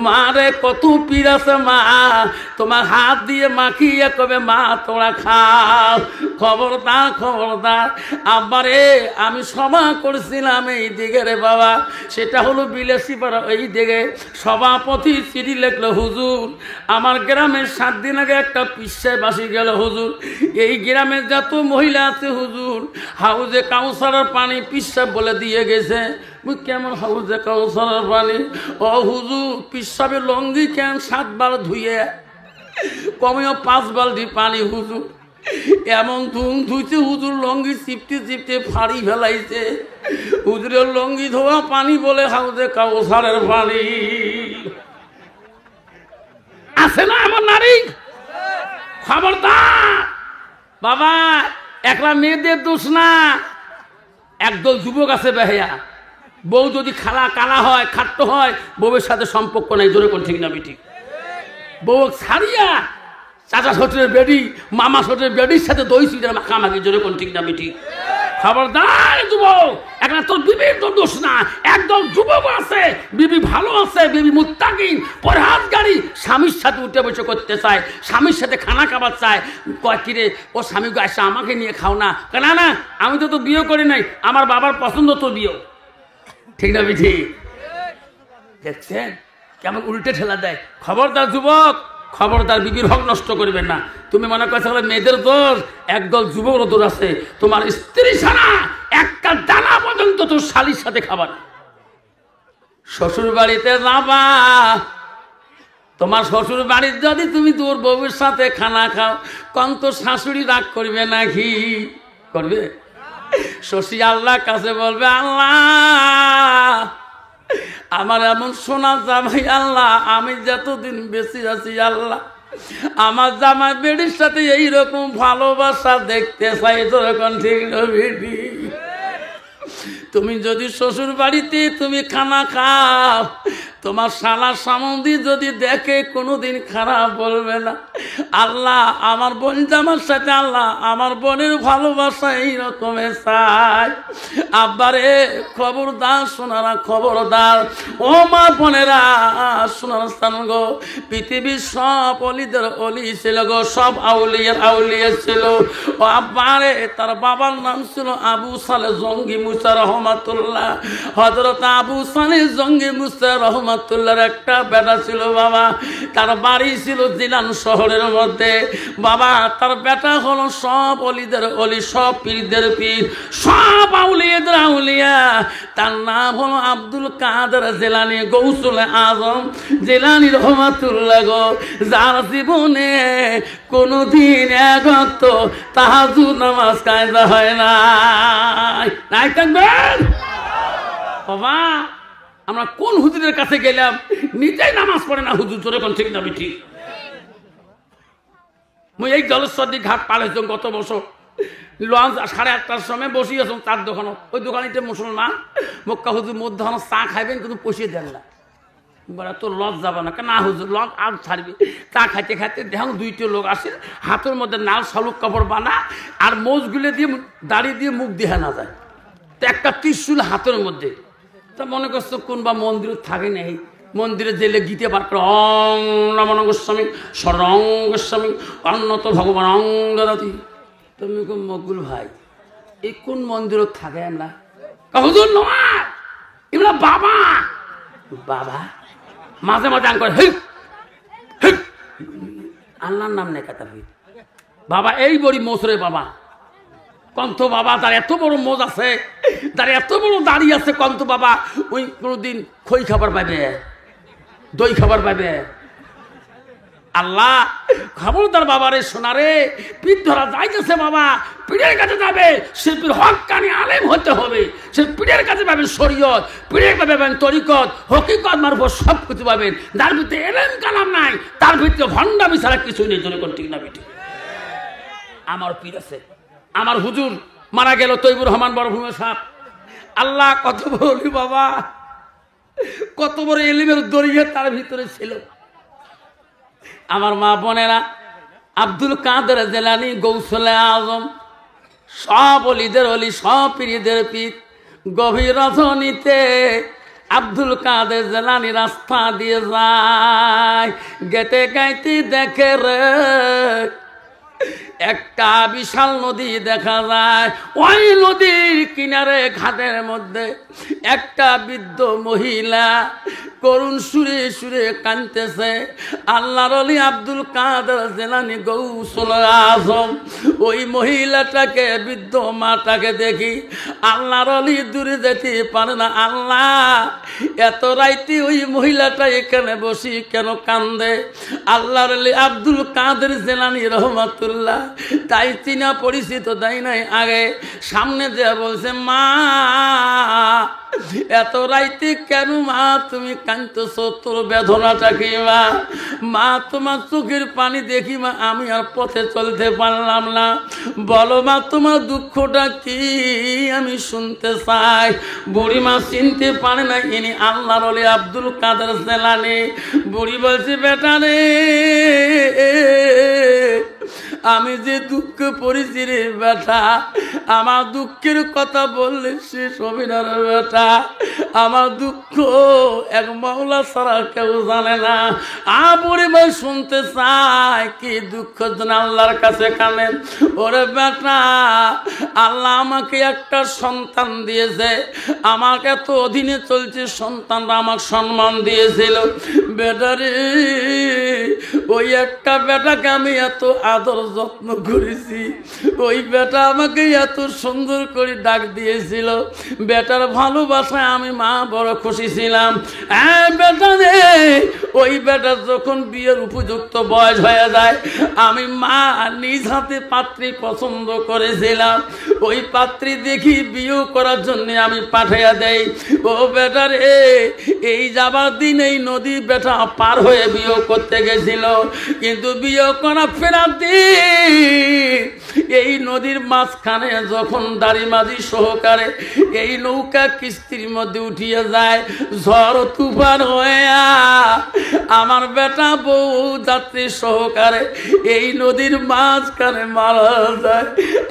মা রে কত পীর আছে মা, তোমার হাত দিয়ে মাখিয়ে কবে মা তোরা খাও। খবরদার খবরদার। আব্বারে আমি সভা করছিলাম এই দিকে রে বাবা, সেটা হলো বিলাসীপাড়া। এই দিকে সভাপতি চিঠি লিখলো, হুজুর আমার গ্রামের 7 দিন আগে একটা পিসায় বাসি গেল হুজুর। এই গ্রামের যত মহিলা আছে হুজুর, হাউজে কাউসারের পানি পিসাব বলে দিয়ে গেছে। কেমন হাউজে কাউসারের পানি? ও হুজুর পিসাবের লঙ্গি কেন 7 বার ধুয়ে, কমেও 5 বালতি পানি হুজুর। এমন ধুম ধুইছে হুজুর, লঙ্গি চিপতে চিপতে ফাড়ি ফেলাইছে। হুজুরের লঙ্গি ধোয়া পানি বলে হাউজে কাউসারের পানি। আছে না এমন নারী? খবরদার বাবা, একলা মেয়েদের দোষ না, একদল যুবক আছে বেহায়া। বউ যদি খালা কালা হয়, খাট্ট হয়, বউয়ের সাথে সম্পর্ক নাই। জোরে কোন ঠিক না ঠিক? বউ ছাড়িয়া চাচা শ্বশুরের বেডি, মামা শ্বশুরের বেডির সাথে দই সুইটার মাখামাখি। জোরে কোন ঠিক না ঠিক? খবরদার যুবক, একটা তোর বিবির তো দোষ না, একদল যুবক আছে বিবি ভালো আছে, বিবি মুত্তাকিন পরহেজগারি, স্বামীর সাথে উঠে বসে করতে চায়, স্বামীর সাথে খানা খাবার চায়। কয় কিরে ও স্বামী আসে আমাকে নিয়ে খাও না? কেন না, আমি তো বিয়ে করি নাই, আমার বাবার পছন্দ তো বিয়ে। ঠিক না বিধি? দেখছেন কেমন উল্টে ঠেলা দেয়। খবরদার যুবক, খবরদার, বিবির হক নষ্ট করবেন না। তুমি মনে করছো মেয়েদের দোষ, একদল যুবক দোষ আছে। তোমার স্ত্রী ছাড়া একটা দানা পর্যন্ত তোর শালির সাথে খাবার। শ্বশুর বাড়িতে যাবা, তোমার শ্বশুর বাড়ির যদি তুমি তোর বউয়ের সাথে খানা খাও, কোন তো শাশুড়ি রাগ করবে নাকি? করবে? শশী আল্লাহর কাছে বলবে, আল্লাহ আমার এমন সোনা জামাই, আল্লাহ আমি যতদিন বেঁচে আছি আল্লাহ আমার জামাই বেডির সাথে এইরকম ভালোবাসা দেখতে চাই। তখন ঠিক নবী, তুমি যদি শ্বশুর বাড়িতে তুমি খানা খাও, তোমার শালা সামন্দি যদি দেখে কোনোদিন খারাপ বলবে না। আল্লাহ আমার বোন জামার সাথে আল্লাহ আমার বোনের ভালোবাসা এইরকমের চাই। আব্বারে খবরদার সোনারা, খবরদার ও মা বোনেরা, সোনার স্থান গো। পৃথিবীর সব অলিদের অলি ছিল গো, সব আউলিয়ার আউলিয়া ছিল। ও আব্বারে তার বাবার নাম ছিল আবু সালে জঙ্গি মুসা রহমাতুল্লাহ। হযরত আবু সালে জঙ্গি মুসা রহমাতুল্লাহর একটা বেটা ছিল বাবা, তার বাড়ি ছিল জিলান শহরের মধ্যে। বাবা তার বেটা হলো সব অলিদের অলি, সব পীরদের পীর, সব আউলিয়াদের আউলিয়া। তার নাম হলো আব্দুল কাদের জিলানী গৌসুল আজম জিলানী রহমাতুল্লাহ গো, যার জীবনে কোনদিন এক ওয়াক্ত তাহাজ্জুদ নামাজ কায়দা হয় না। নাই থাকবেন বাবা, আমরা কোন হুজুরের কাছে গেলাম, নিজেই নামাজ পড়ে না হুজুর। জোরে কোন ঠিক না ঠিক? মুই এই জলেশ্বরী ঘাট পার হয়েছ গত বছর, লঞ্চ 8:30টার সময় বসি আছো তার দোকানত। ওই দোকানিতে মুসলমান মক্কা হুজুর মধ্যে চা খাইবেন কিন্তু পয়সা দেন না। বলে তোর লঞ্চ যাবে না? কেন? না হুজুর লঞ্চ আর ছাড়বে। চা খাইতে খাইতে দেখুন 2টি লোক আসে, হাতের মধ্যে নাল শালুক কাপড় বানা আর মোজগুলো দিয়ে দাড়ি দিয়ে মুখ দেখা না যায়, তো একটা ত্রিশূল হাতের মধ্যে। তা মনে করছো কোনবা মন্দিরে থাকে নাই, মন্দিরে জেলে গীতে পাঠ করে অং নমঃ গোস্বামী শরং গোস্বামী অন্নত ভগবান অঙ্গদাতি। তুমি মকুল ভাই এই কোন মন্দিরে থাকে? আমরা হুজুর নয়, এগুলো বাবা। বাবা মাঝে মাঝে আং করে আল্লাহর নাম নেই কাতা বাবা। এই বড়ি মোসরে বাবা কন্ত বাবা, তার এত বড় মোজ আছে, তার এত বড় দাড়ি আছে কন্ত বাবা। ওই কোনোদিন খই খাবার পাবে, দই খাবার পাবে? আল্লাহ খবরদার বাবারে সোনারে, পীর ধরা যাইতেছে বাবা, পীরের কাছে যাবে, সে পীর হক্কানি আলেম হতে হবে। সে পীরের কাছে পাবেন শরীয়ত, পীরের কাছে পাবেন তরিকত, হকিকত মারফত সব কিছু পাবেন। যার ভিতরে এলেম কালাম নাই, তার ভিতরে ভণ্ডামি ছাড়া কিছু নেই। জোরে কোন ঠিক না বেটি? আমার পীর আছে, আমার হুজুর মারা গেল তৈবুর রহমান বরভূমি সাহেব। আল্লাহ কত বলি বাবা, কত বড় এলিমের দরিয়া তার ভিতরে ছিল। আমার মা বোনেরা, আব্দুল কাদের জেলানি গৌসলে আজম, সব অলিদের অলি, সব পীরদের পীর। গভীর রজনীতে আব্দুল কাদের জেলানি রাস্তা দিয়ে যায়, গেতে গাইতে দেখে রে একটা বিশাল নদী দেখা যায়। ওই নদীর কিনারে ঘাটের মধ্যে একটা বৃদ্ধ মহিলা করুণ সুরে সুরে কাঁদতেছে। আল্লাহর ওলি আব্দুল কাদের জেলানি গৌসুল আজম ওই মহিলাটাকে, বৃদ্ধ মাটাকে দেখি আল্লাহর ওলি দূরে যেতে পারে না। আল্লাহ, এত রাইতে ওই মহিলাটা এখানে বসি কেন কান্দে? আল্লাহর ওলি আব্দুল কাদের জেলানি রহমাতুল্লাহ তাই চিনা পরিচিত দেয় নাই আগে, সামনে যে বলছে, মা এত রাইতে কেন মা তুমি কাঁদতেছো? তোর বেদনাটা কি মা? মা তোমার চোখের পানি দেখি মা আমি আর পথে চলতে পারলাম না। বলো মা তোমার দুঃখটা কি, আমি শুনতে চাই। বুড়ি মা চিনতে পারে না ইনি আল্লাহর ওলি আব্দুল কাদের জেলানি। বুড়ি বলছে, বেটা রে, আমি যে দুঃখ পড়েছি রে বেটা, আমার দুঃখের কথা বললে শেষ হবে না রে বেটা। আমার দুঃখ এক মাওলা ছাড়া কেউ জানে না। পরিবার শুনতে চায় কি দুঃখ যেন আল্লাহর কাছে কানেন। ওরে বেটা, আল্লাহ আমাকে একটা সন্তান দিয়েছে, আমাকে এত অধীনে চলছে, সন্তানরা আমাকে সম্মান দিয়েছিল। বেটারে, ওই একটা বেটাকে আমি এত আদর যত্ন করেছি, ওই বেটা আমাকে এত সুন্দর করে ডাক দিয়েছিল, বেটার ভালোবাসায় আমি মা বড় খুশি ছিলাম। বেটা রে, ওই বেটা যখন বিয়ের উপযুক্ত বয়স হয়ে যায়, আমি মা নিজ হাতে পাত্রী পছন্দ করেছিলাম, ওই পাত্রী দেখি বিয়ে করার জন্য আমি পাঠাইয়া দেই। ও বেটা রে, এই যাবার দিন এই নদী বেটা পার হয়ে বিয়ে করতে গেছিল, কিন্তু বিয়ে করা ফেরার দিন এই নদীর মাঝখানে যখন দাড়ি মাঝি সহকারে এই নৌকা কিস্তির মধ্যে উঠিয়ে যায়, ঝড় তুফান হয়ে আমার বেটা বউ যাত্রী সহকারে এই নদীর মাঝখানে মারা যায়।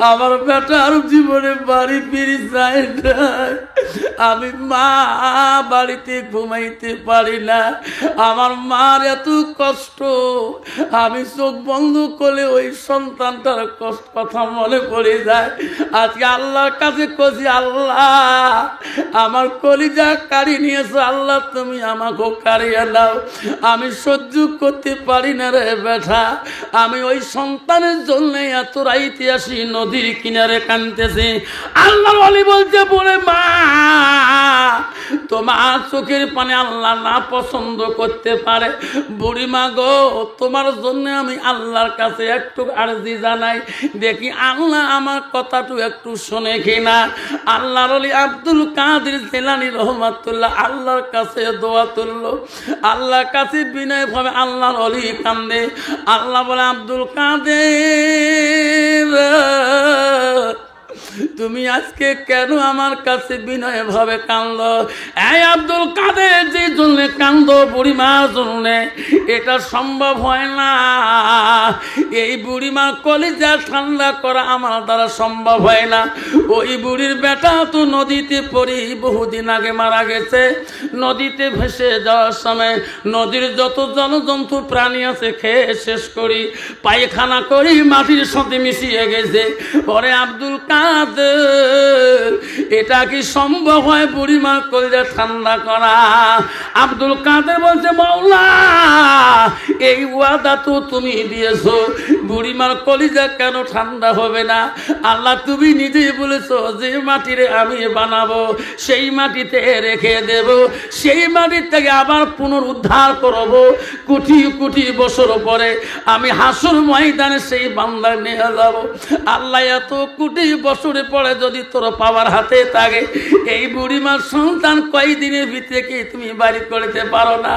আমার বেটার জীবনে বাড়ি ফিরে যায় না। আমি মা বাড়িতে ঘুমাইতে পারি না। আমার মার এত কষ্ট, আমি চোখ বন্ধ করলে ওই সন্তানটার কষ্ট কথা মনে পড়ে যায়। আজকে আল্লাহর কাছে কছি, আল্লাহ আমার কলিজা কাড়ি নিয়েছো, আল্লাহ তুমি আমাকেও কাড়িয়ে দাও। আমি সহ্য করতে পারি না রে বেটা। আমি ওই সন্তানের জন্য এত রাইতে আসি নদীর কিনারে কাঁদতেছি। আল্লাহর ওলি বলতে বলে, মা তোমার চোখের পানি আল্লাহ না পছন্দ করতে পারে। বুড়ি মা গো, তোমার জন্য আমি আল্লাহর কাছে একটু আরজি জানাই, দেখি আল্লাহ আমার কথাটু একটু শোনে কিনা। আল্লাহর ওলি আব্দুল কাদের জেলানি রহমাতুল্লাহ আল্লাহর কাছে দোয়া তুলল, আল্লাহর কাছে বিনয় ভাবে আল্লাহর ওলি কান্দে। আল্লাহ বলে, আব্দুল কাদের তুমি আজকে কেন আমার কাছে বিনয় ভাবে কান্দো? এই আব্দুল কাদের যে জন্য কান্দো বুড়িমার জন্য, এটা সম্ভব হয় না। এই বুড়িমার কলিজা ঠান্ডা করা আমার দ্বারা সম্ভব হয় না। ওই বুড়ির বেটা তো নদীতে পড়ি বহুদিন আগে মারা গেছে। নদীতে ভেসে যাওয়ার সময় নদীর যত জলজন্তু প্রাণী আছে খেয়ে শেষ করি, পায়খানা করি মাটির সাথে মিশিয়ে গেছে। পরে আব্দুল কাদের, এটা কি সম্ভব হয় বুড়িমার কলিজা ঠান্ডা করা? আব্দুল কাদের বলছে, মাওলা এই ওয়াদা তো তুমি দিয়েছো, বুড়িমার কলিজা কেন ঠান্ডা হবে না? আল্লাহ তুমি নিজেই বলেছো যে মাটিরে আমি বানাবো, সেই মাটিতে রেখে দেব, সেই মাটির থেকে আবার পুনরুদ্ধার করবো। কোটি কোটি বছর পরে আমি হাসর ময়দানে সেই বান্দা নিয়ে যাব। আল্লাহ এত কোটি বছরে পরে যদি তোর পাওয়ার হাতে হয়ে থাকে, এই বুড়িমার সন্তান কয়দিনের ভিতরে কি তুমি বাড়ি করতে পারো না?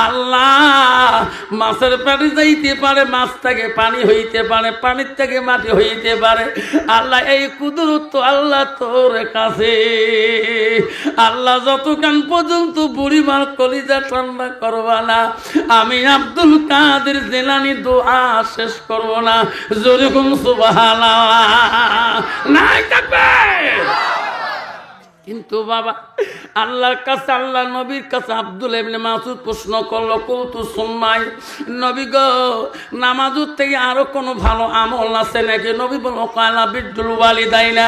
আল্লাহ, মাছের পানি যাইতে পারে, মাছ থেকে পানি হইতে পারে, পানির থেকে মাটি হইতে পারে। আল্লাহ, এই কুদরত তো আল্লাহ তোর কাছে। আল্লাহ, যতক্ষণ পর্যন্ত বুড়িমার কলিজা ঠান্ডা করবা না, আমি আব্দুল কাদের জিলানী দোয়া শেষ করব না। যেরকম সুবহানাল্লাহ নাই থাকবে। কিন্তু বাবা, আল্লাহর কাছে, আল্লাহ নবীর কাছে আব্দুল ইবনে মাসউদ প্রশ্ন করলো, কৌতু সুন্নাই, নবী গো, নামাজের থেকে আরো কোনো ভালো আমল আছে নাকি? নবী বলল, কালা বিদ্দুল ওয়ালিদাইনা,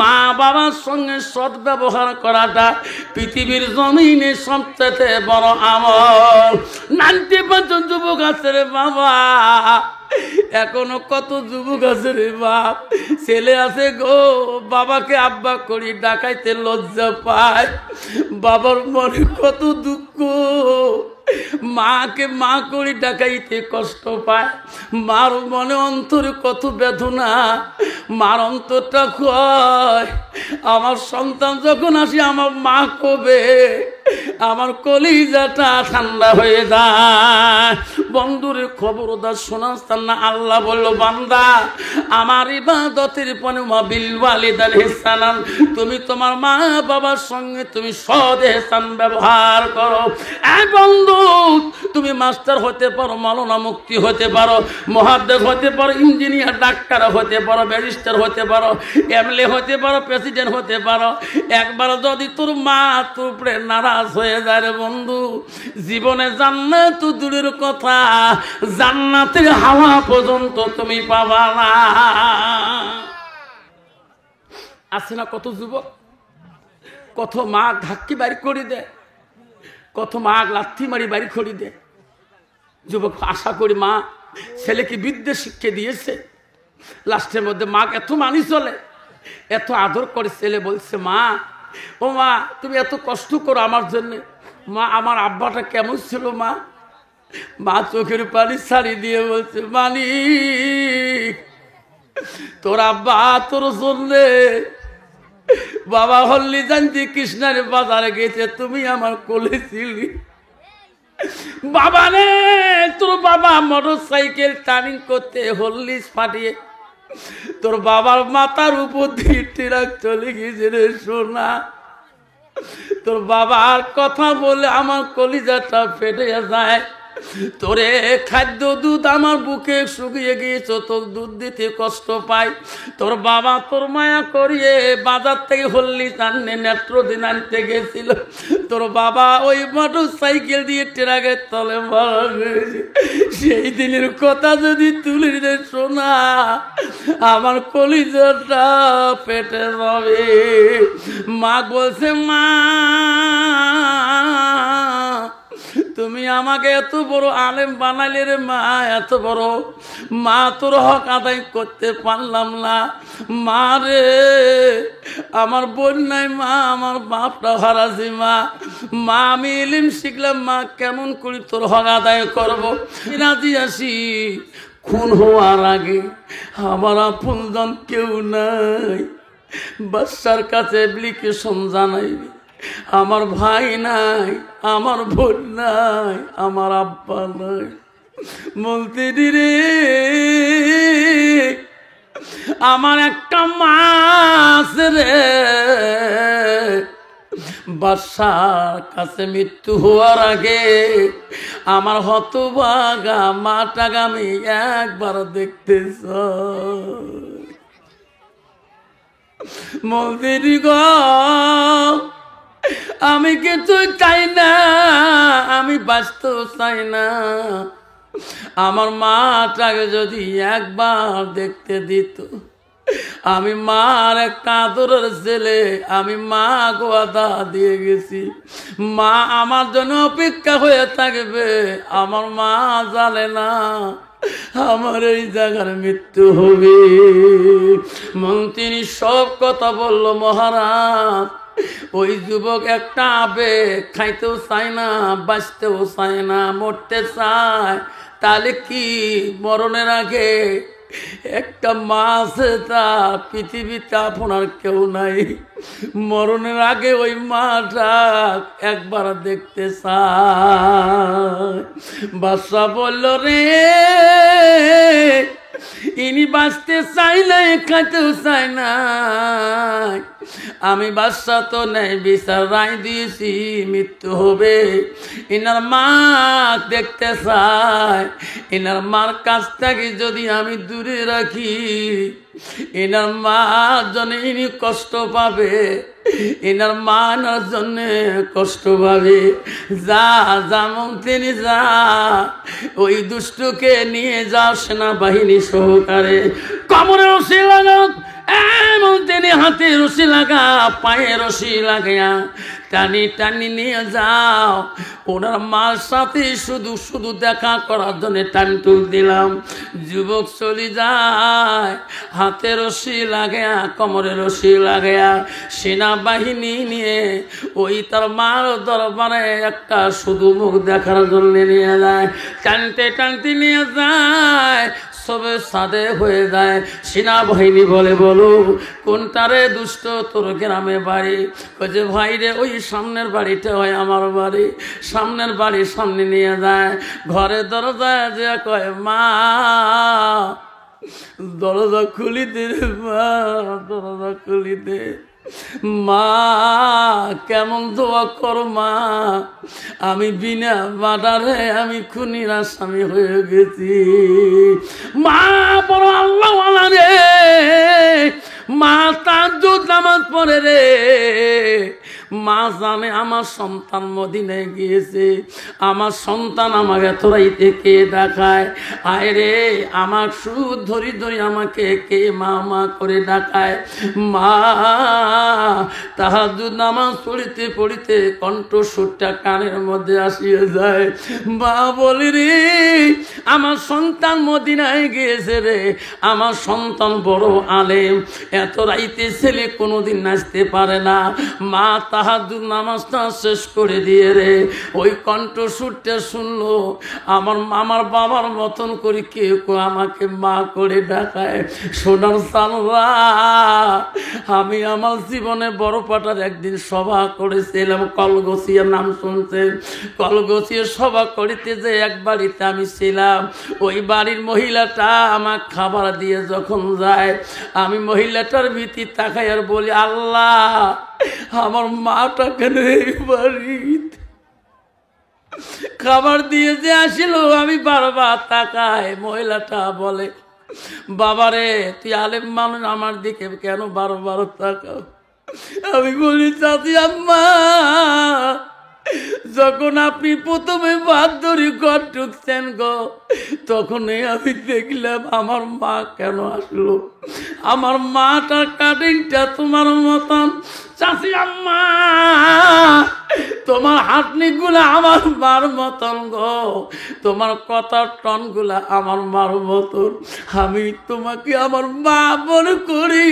মা বাবার সঙ্গে সৎ ব্যবহার করাটা পৃথিবীর জমিনে সবচেয়ে বড় আমল। 90% যুবক আছে রে বাবা, এখনো কত যুবক আছে রে বাপ, ছেলে আছে গো, বাবাকে আব্বা করি ডাকাইতে লজ্জা পায়, বাবার মনে কত দুঃখ, মাকে মা করি ডাকাইতে কষ্ট পায়, মার মনে অন্তরে কত বেদনা, মার অন্তরটা কয় আমার সন্তান যখন আসি আমার মা কবে, আমার কলিজাটা ঠান্ডা হয়ে যায়। বন্ধুরে খবরদার শোনাস্তান না। আল্লাহ বলল, বান্দা, আমার ইবাদতের পরে বিল ওয়ালিদাইনি ইহসানান, তুমি তোমার মা বাবার সঙ্গে তুমি সৎ ইহসান ব্যবহার করো। এই বন্ধু, তুমি মাস্টার হতে পারো, মাওলানা মুফতি হতে পারো, মুহাদ্দিস হতে পারো, ইঞ্জিনিয়ার ডাক্তার হতে পারো, ব্যারিস্টার হতে পারো, এমএলএ হতে পারো, প্রেসিডেন্ট হতে পারো, একবার যদি তোর মা তোর উপরে নারাজ হয়ে যায় রে বন্ধু, জীবনে জান্নাত দূরের কথা, জান্নাতের হাওয়া পর্যন্ত তুমি পাবা না। আছে না কত যুবক, কত মা ধাক্কি বাড়ি করে দেয়, কত মা লাথি মারি বাড়ি করে দেয়। যুবক আশা করি মা ছেলেকে বিদ্যে শিক্ষা দিয়েছে, লাস্টের মধ্যে মা এত মানি চলে, এত আদর করে। ছেলে বলছে, মা, ও মা, তুমি এত কষ্ট করো আমার জন্য, মা আমার আব্বাটা কেমন ছিল মা? মা চোখের পানি ছাড়ি দিয়ে বলছে, মানিক, তোর আব্বা তোর জন্যে বাবা হল্লি জানতি কৃষ্ণার বাজারে গেছে, তুমি আমার কোলে ছিলি। বাবা রে, তোর বাবা মোটর সাইকেল টার্নিং করতে হল্লিস ফাটিয়ে তোর বাবার মাথার উপর দিয়ে ট্রাক চলে গেছে রে সোনা। তোর বাবার কথা বলে আমার কলিজাটা ফেটে যায়। তোরে খাদ্য দুধ আমার বুকে শুকিয়ে গিয়েছ, তোর দুধ দিতে কষ্ট পাই। তোর বাবা তোর মায়া করিয়ে বাজার থেকে হল্লি টাননে নেত্রদিন আনতে গেছিল, তোর বাবা ওই মোটর সাইকেল দিয়ে ট্রাকের তলে মারা গেছে। সেই দিনের কথা যদি তুলে দে শোনা, আমার কলিজাটা পেটে যাবে। মা বলছে, মা, তুমি আমাকে এত বড় আলেম বানাইলে রে মা, এত বড় মা, তোর হক আদায় করতে পারলাম না। মা রে, আমার বোন নাই মা, আমার বাপটা হারাছি মা। মা, আমি ইলম শিখলাম মা, কেমন করি তোর হক আদায় করবো? রাজি আসি, খুন হওয়ার আগে আমার আপনজন কেউ নাই, বাদশার কাছে অ্যাপ্লিকেশন জানাইবি, আমার ভাই নাই, আমার বোন নাই, আমার আব্বা নাই। মন্ত্রী রে, আমার একটা মা আছে রে, বাদশার কাছে মৃত্যু হওয়ার আগে আমার হতভাগা মাটাকে আমি একবার দেখতে চাই। মন্ত্রী গো, আমি কিছু চাই না, আমি বাঁচতেও চাই না, আমার মাটাকে যদি একবার দেখতে দিত। আমি মার একটা আদরের ছেলে, আমি মা গোয়াদা দিয়ে গেছি, মা আমার জন্য অপেক্ষা হয়ে থাকবে। আমার মা জানে না আমার এই জায়গার মৃত্যু হবে। মন্ত্রী সব কথা বলল। মহারাজ, ওই যুবক একটা আবেগ, খাইতেও চায় না, বাঁচতেও চায় না, মরতে চায়। তাহলে কি মরণের আগে একটা মা আছে, তার পৃথিবীতে আপনার কেউ নাই। মরণের আগে ওই মাটা একবার দেখতে চায়। বাদশা বলল, রে ইনি বাঁচতে চাই না, খাইতেও চাই না। আমি বাদশা তো নেই বিচার রায় দিয়েছি, মৃত্যু হবে। এনার মা দেখতে চায়। এনার মার কাছ থেকে যদি আমি দূরে রাখি, এনার মার জন্য ইনি কষ্ট পাবে, এনার মানার জন্য কষ্ট পাবে। যা যেমন তিনি যা, ওই দুষ্টকে নিয়ে যাও সেনাবাহিনী সহকারে, কমরে রশি লাগাও। এমন তিনি হাতে রশি লাগা, পায়ে রশি লাগাইয়া টানি টানি নিয়ে যাও। ওনার মার সাথে শুধু শুধু দেখা করার জন্য টানটু দিলাম। যুবক চলে যায়, হাতে রশি লাগাইয়া, কোমরে রশি লাগাইয়া সেনাবাহিনী নিয়ে ওই তার মার দরবারে একটা শুধু মুখ দেখার জন্য নিয়ে যায়। টানতে টানতে নিয়ে যায়, সবে সাদে হয়ে যায়। সেনাবাহিনী বলে, বলো কোনটারে দুষ্ট তোর গ্রামে বাড়ি? যে ভাই রে, ওই সামনের বাড়িটা হয় আমার বাড়ি। সামনের বাড়ির সামনে নিয়ে যায়, ঘরে দরজায় যে কয়, মা দরজা খুলি দে রে মা, দরজা খুলি দে। মা কেমন দোয়া কর মা, আমি বিনা বাটারে আমি খুনির আসামি হয়ে গেছি। মা বড় আল্লাহওয়ালা রে, মা তাহাজ্জুদ নামাজ পড়ে রে। মা জানে আমার সন্তান মদিনায় গিয়েছে, আমার সন্তান আমাকে তোরাইতে কে ডাকায়। আয় রে, আমার সুদ ধরি ধরি আমাকে কে মা মা করে ডাকায়। মা তাহাজ্জুদ নামাজ পড়িতে পড়িতে কণ্ঠস্বরটা কানের মধ্যে আসিয়া যায়। মা বলি রে, আমার সন্তান মদিনায় গিয়েছে রে, আমার সন্তান বড় আলেম, এত রাইতে ছেলে কোনোদিন নাচতে পারে না। মা তাহাজ্জুদ নামাজটা শেষ করে দিয়ে রে ওই কণ্ঠস্বরটা শুনলো, আমার বাবার মতন করে কেউ আমাকে মা করে ডাকায়। সোনার সালরা, আমি আমার জীবনে বড় পাটার একদিন সভা করেছিলাম, কলগছিয়া নাম শুনছেন? কলগছিয়া সভা করিতে যে এক বাড়িতে আমি ছিলাম, ওই বাড়ির মহিলাটা আমার খাবার দিয়ে যখন যায়, আমি মহিলাটার ভীতি তাকাই আর বলি, আল্লাহ আমার মাটা কেন এই বাড়িতে খাবার দিয়ে যে আসিল? আমি বারবার তাকাই, মহিলাটা বলে, বাবারে তুই আলেম মানুষ, আমার দিকে কেন বারবার তাকাও? আমি বলি, চাচি আম্মা, যখন আপনি প্রথমে বাদ ধরি ঘর ঢুকছেন গো, তখনই আমি দেখলাম আমার মা কেন আসলো। আমার মাটার কাটিংটা তোমার মতন। চাচি আম্মা, তোমার হাতনি গুলা আমার মার মতন গো, তোমার কথার টন গুলা আমার মার মতন। আমি তোমাকে আমার মা মনে করি,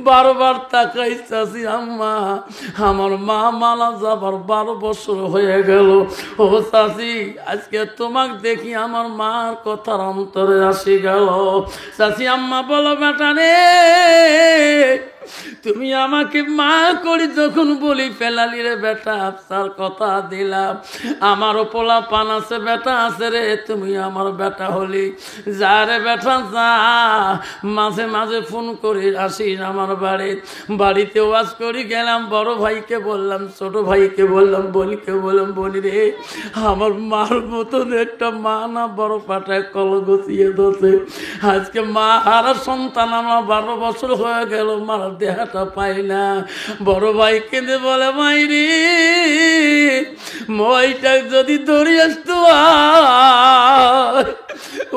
বারবার তাকাই। চাচি আম্মা, আমার মা মারা যাবার 12 বছর হয়ে গেল। ও চাচি, আজকে তোমাকে দেখি আমার মার কথার অন্তরে আসি গেল। চাচি আম্মা বলো, বেটা রে, তুমি আমাকে মা করে যখন বলি ফেলালি রে বেটা, আফসার কথা দিলাম, আমারও পোলা পান আছে, বেটা আছে রে, তুমি আমার বেটা হলি। যা রে বেটা যা, মাঝে মাঝে ফোন করে আসিস আমার বাড়িতে ওয়াজ করি গেলাম। বড় ভাইকে বললাম, ছোট ভাইকে বললাম, বলিকে বললাম, বলি রে, আমার মার মতন একটা মা না বড় পাটায় কল গছিয়ে দোষে। আজকে মা হারা সন্তান আমার 12 বছর হয়ে গেল, মার দেহাটা পাই না। বড় ভাই কেঁদে বলে, মাইরি মইটা যদি ধরে আসতো,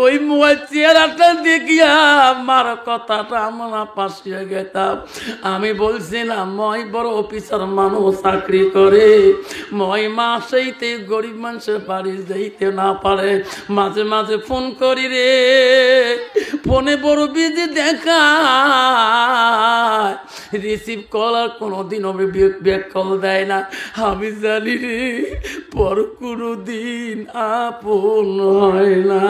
ওই মোবাইল চেহারাটা দেখিয়া আমার কথাটা আমার পাশে গেতাম। আমি বলছিলাম, মই বড় অফিসার মানুষ, চাকরি করে, মই মাসেইতে গরিব মানুষের বাড়ি যাইতে না পারে, মাঝে মাঝে ফোন করি রে, ফোনে বড় বিজি দেখা, রিসিভ কল আর কোনোদিন ব্যাক কল দেয় না। আমি জানি রে, পর কোনোদিন আপন হয় না।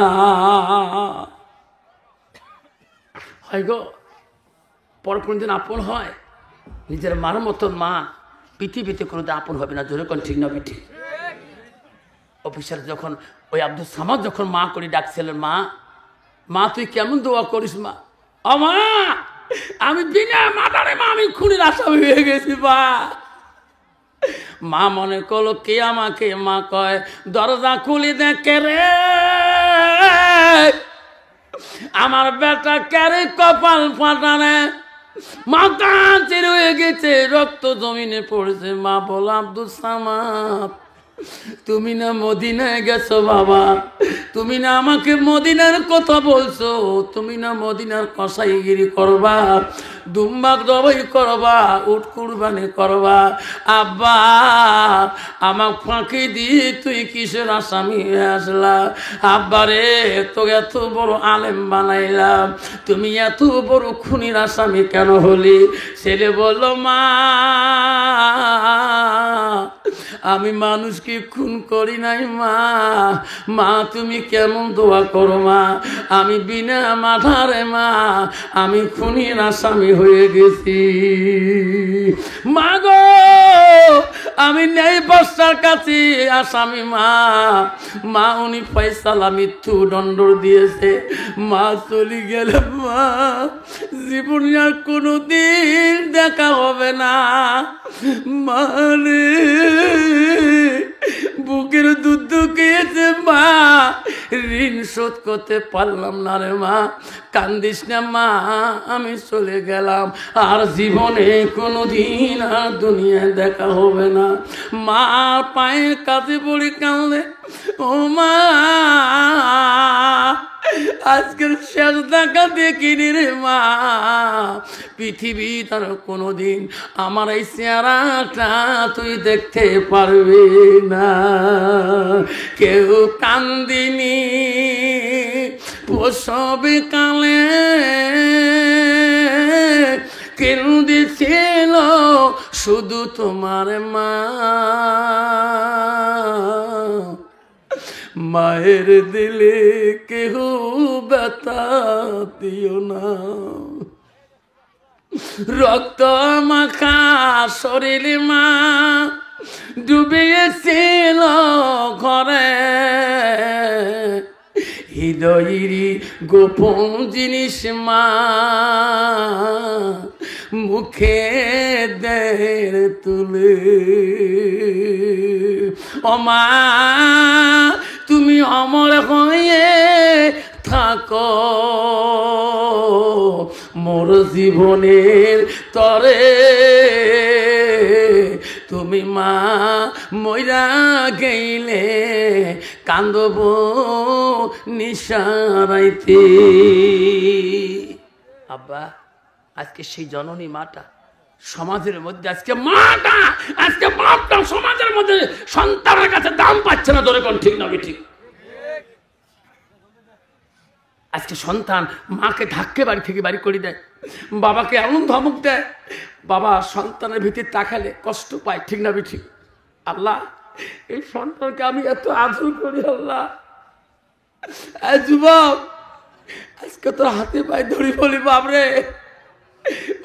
হয় গো, পর কোনদিন আপন হয়? নিজের মার মতন মা পৃথিবীতে কোনোদিন আপন হবে না। জোরে কোন ঠিক না ঠিক? অফিসার যখন ওই আব্দুল সামাদ যখন মা করে ডাকছিলেন, মা মা তুই কেমন দোয়া করিস মা? ও মা, আমি বিনা মাতারে মা, আমি খুনির আসামি হয়ে গেছি মা। মা মনে করলো কে আমাকে? মা কয় দরজা খুলি দেখে রে আমার বেটা ক্যারে কপাল ফাটানে, মাথা চির হয়ে গেছে, রক্ত জমিনে পড়েছে। মা বলো আব্দুল সামাদ তুমি না মদিনায় গেছো বাবা, তুমি না আমাকে মদিনার কথা বলছো, তুমি না মদিনার কসাইগিরি করবা, দুম্বাক জবাই করবা, উট কুরবানি করবা। আব্বা আমার ফাঁকি দিয়ে তুই কিসের আসামি হয়ে আসলা? আব্বা রে তোকে এত বড় আলেম বানাইলাম, তুমি এত বড় খুনির আসামি কেন হলি? ছেলে বলল মা আমি মানুষকে খুন করি নাই মা। মা তুমি কেমন দোয়া করো মা, আমি বিনা মাথারে মা আমি খুনির আসামি হয়ে গেছি। মা গো আমি নেই বাচ্চার কাছে আসামি মা। মা উনি ফয়সালা মৃত্যু দণ্ড দিয়েছে। মা চলে গেলে মা জীবনে আর কোনোদিন দেখা হবে না। মানে বুকের দুধ খেয়েছে মা, ঋণ শোধ করতে পারলাম না রে মা। কান্দিস না মা, আমি চলে গেলাম, আর জীবনে কোনোদিন আর দুনিয়ায় দেখা হবে না। মা পায়ের কাছে পড়ে কাঁদে, ও মা আজকের শেষ দেখা দেখিনি রে মা। পৃথিবী তার কোনোদিন আমার এই চেহারাটা তুই দেখতে পারবি না। কেউ কান্দিনি প্রসবে কালে, কেঁদেছিল শুধু তোমার মা। মায়ের দিলে কেহ ব্যথা দিও না, রক্ত মাখা শরীর মা ডুবিয়েছিল ঘরে। হৃদয়েরই গোপন জিনিস মা মুখে দের তুলে। ও মা তুমি অমর হয়ে থাকো মোর জীবনের তরে। তুমি মা মইরা গেলে কান্দব নিশারাইতে। আব্বা আজকে সেই জননী মাটা সমাজের মধ্যে, আজকে মাটা আজকে বাপটা সমাজের মধ্যে সন্তানের কাছে দাম পাচ্ছে না। ধরে কোন ঠিক না ঠিক? আজকে সন্তান মাকে ধাক্কে বাড়ি থেকে বাড়ি করে দেয়, বাবাকে এমন ধমক দেয়, বাবা সন্তানের ভিতরে তাকালে কষ্ট পায়। ঠিক না ঠিক? আল্লাহ এই সন্তানকে আমি এত আদর করি আল্লাহ, যুবক আজকে তোর হাতে পায়ে ধরি বলি বাবরে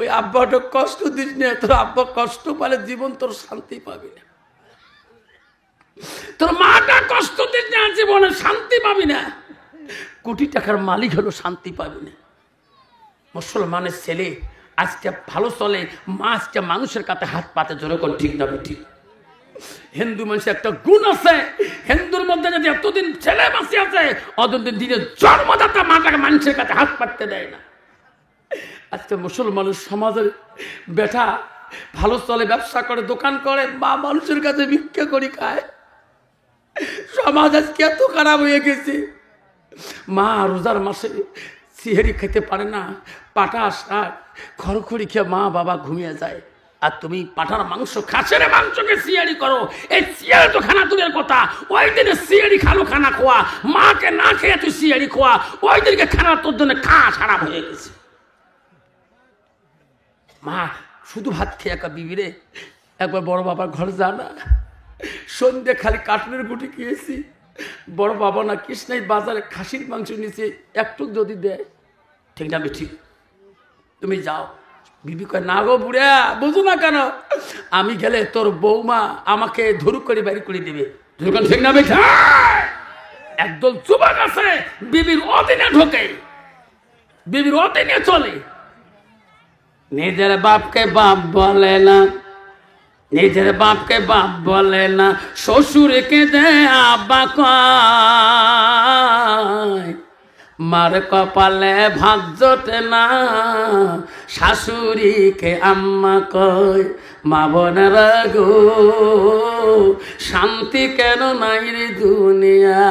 ওই আব্বাটা কষ্ট দিস না। তোর আব্বা কষ্ট পালে জীবন তোর শান্তি পাবি না, তোর মাটা কষ্ট দিস না জীবনে শান্তি পাবি না। কোটি টাকার মালিক হলো শান্তি পাবি না। মুসলমানের ছেলে আজকে ভালো চলে, মা আজকে মানুষের কাছে হাত পাতে। জোরে কোন ঠিক না ঠিক? হিন্দু মানুষের একটা গুণ আছে, হিন্দুর মধ্যে যদি এতদিন ছেলে বাঁচি আছে অতদিন দিনে জন্মদাতা মাটাকে মানুষের কাছে হাত পাততে দেয় না। আজকে মুসলমানের সমাজের বেটা ভালো চলে, ব্যবসা করে, দোকান করে, মা মানুষের কাছে ভিক্ষা করি খায়। সমাজ আজকে এত খারাপ হয়ে গেছে। মা রোজার মাসে সিহেরি খেতে পারে না, পাটা শাক খড়খড়ি খেয়ে মা বাবা ঘুমিয়ে যায়। আর তুমি পাঠার মাংস, খাসের মাংসকে সিয়ারি করো। এই সিয়ারি তো খানা দূরের কথা, ওই দিনে সিয়ারি খালো খানা খোয়া, মাকে না খেয়ে তুই সিয়ারি খোয়া, ওই দিনকে খানা তোর জন্য খাওয়া খারাপ হয়ে গেছে। মা শুধু ভাত খেয়ে একা বিবিরে একবার বড় বাবার ঘর যা না, সন্ধ্যে খালি কাঠনের গুটি খেয়েছি। বড় বাবা না কৃষ্ণাই বাজারে খাসির মাংস নিচে একটু যদি দেয়। ঠিক না ঠিক? তুমি যাও। বিবি কয় না গো বুড়া, বুঝো না কেন? আমি গেলে তোর বৌমা আমাকে ধরু করে বাড়ি করে দিবে। ঠিক না বেঠা? একদল যুবক আছে বিবির অধীনে ঢোকে, বিবির অধীনে চলে, নিজের বাপকে বাপ বলে না, নিজের বাপকে বাপ বলে না, শ্বশুরকে দেয় আব্বা কয়, মার কপালে ভাত জোটে না, শাশুড়িকে আম্মা কয়। মা বোনেরা গো, শান্তি কেন নাই রে দুনিয়া।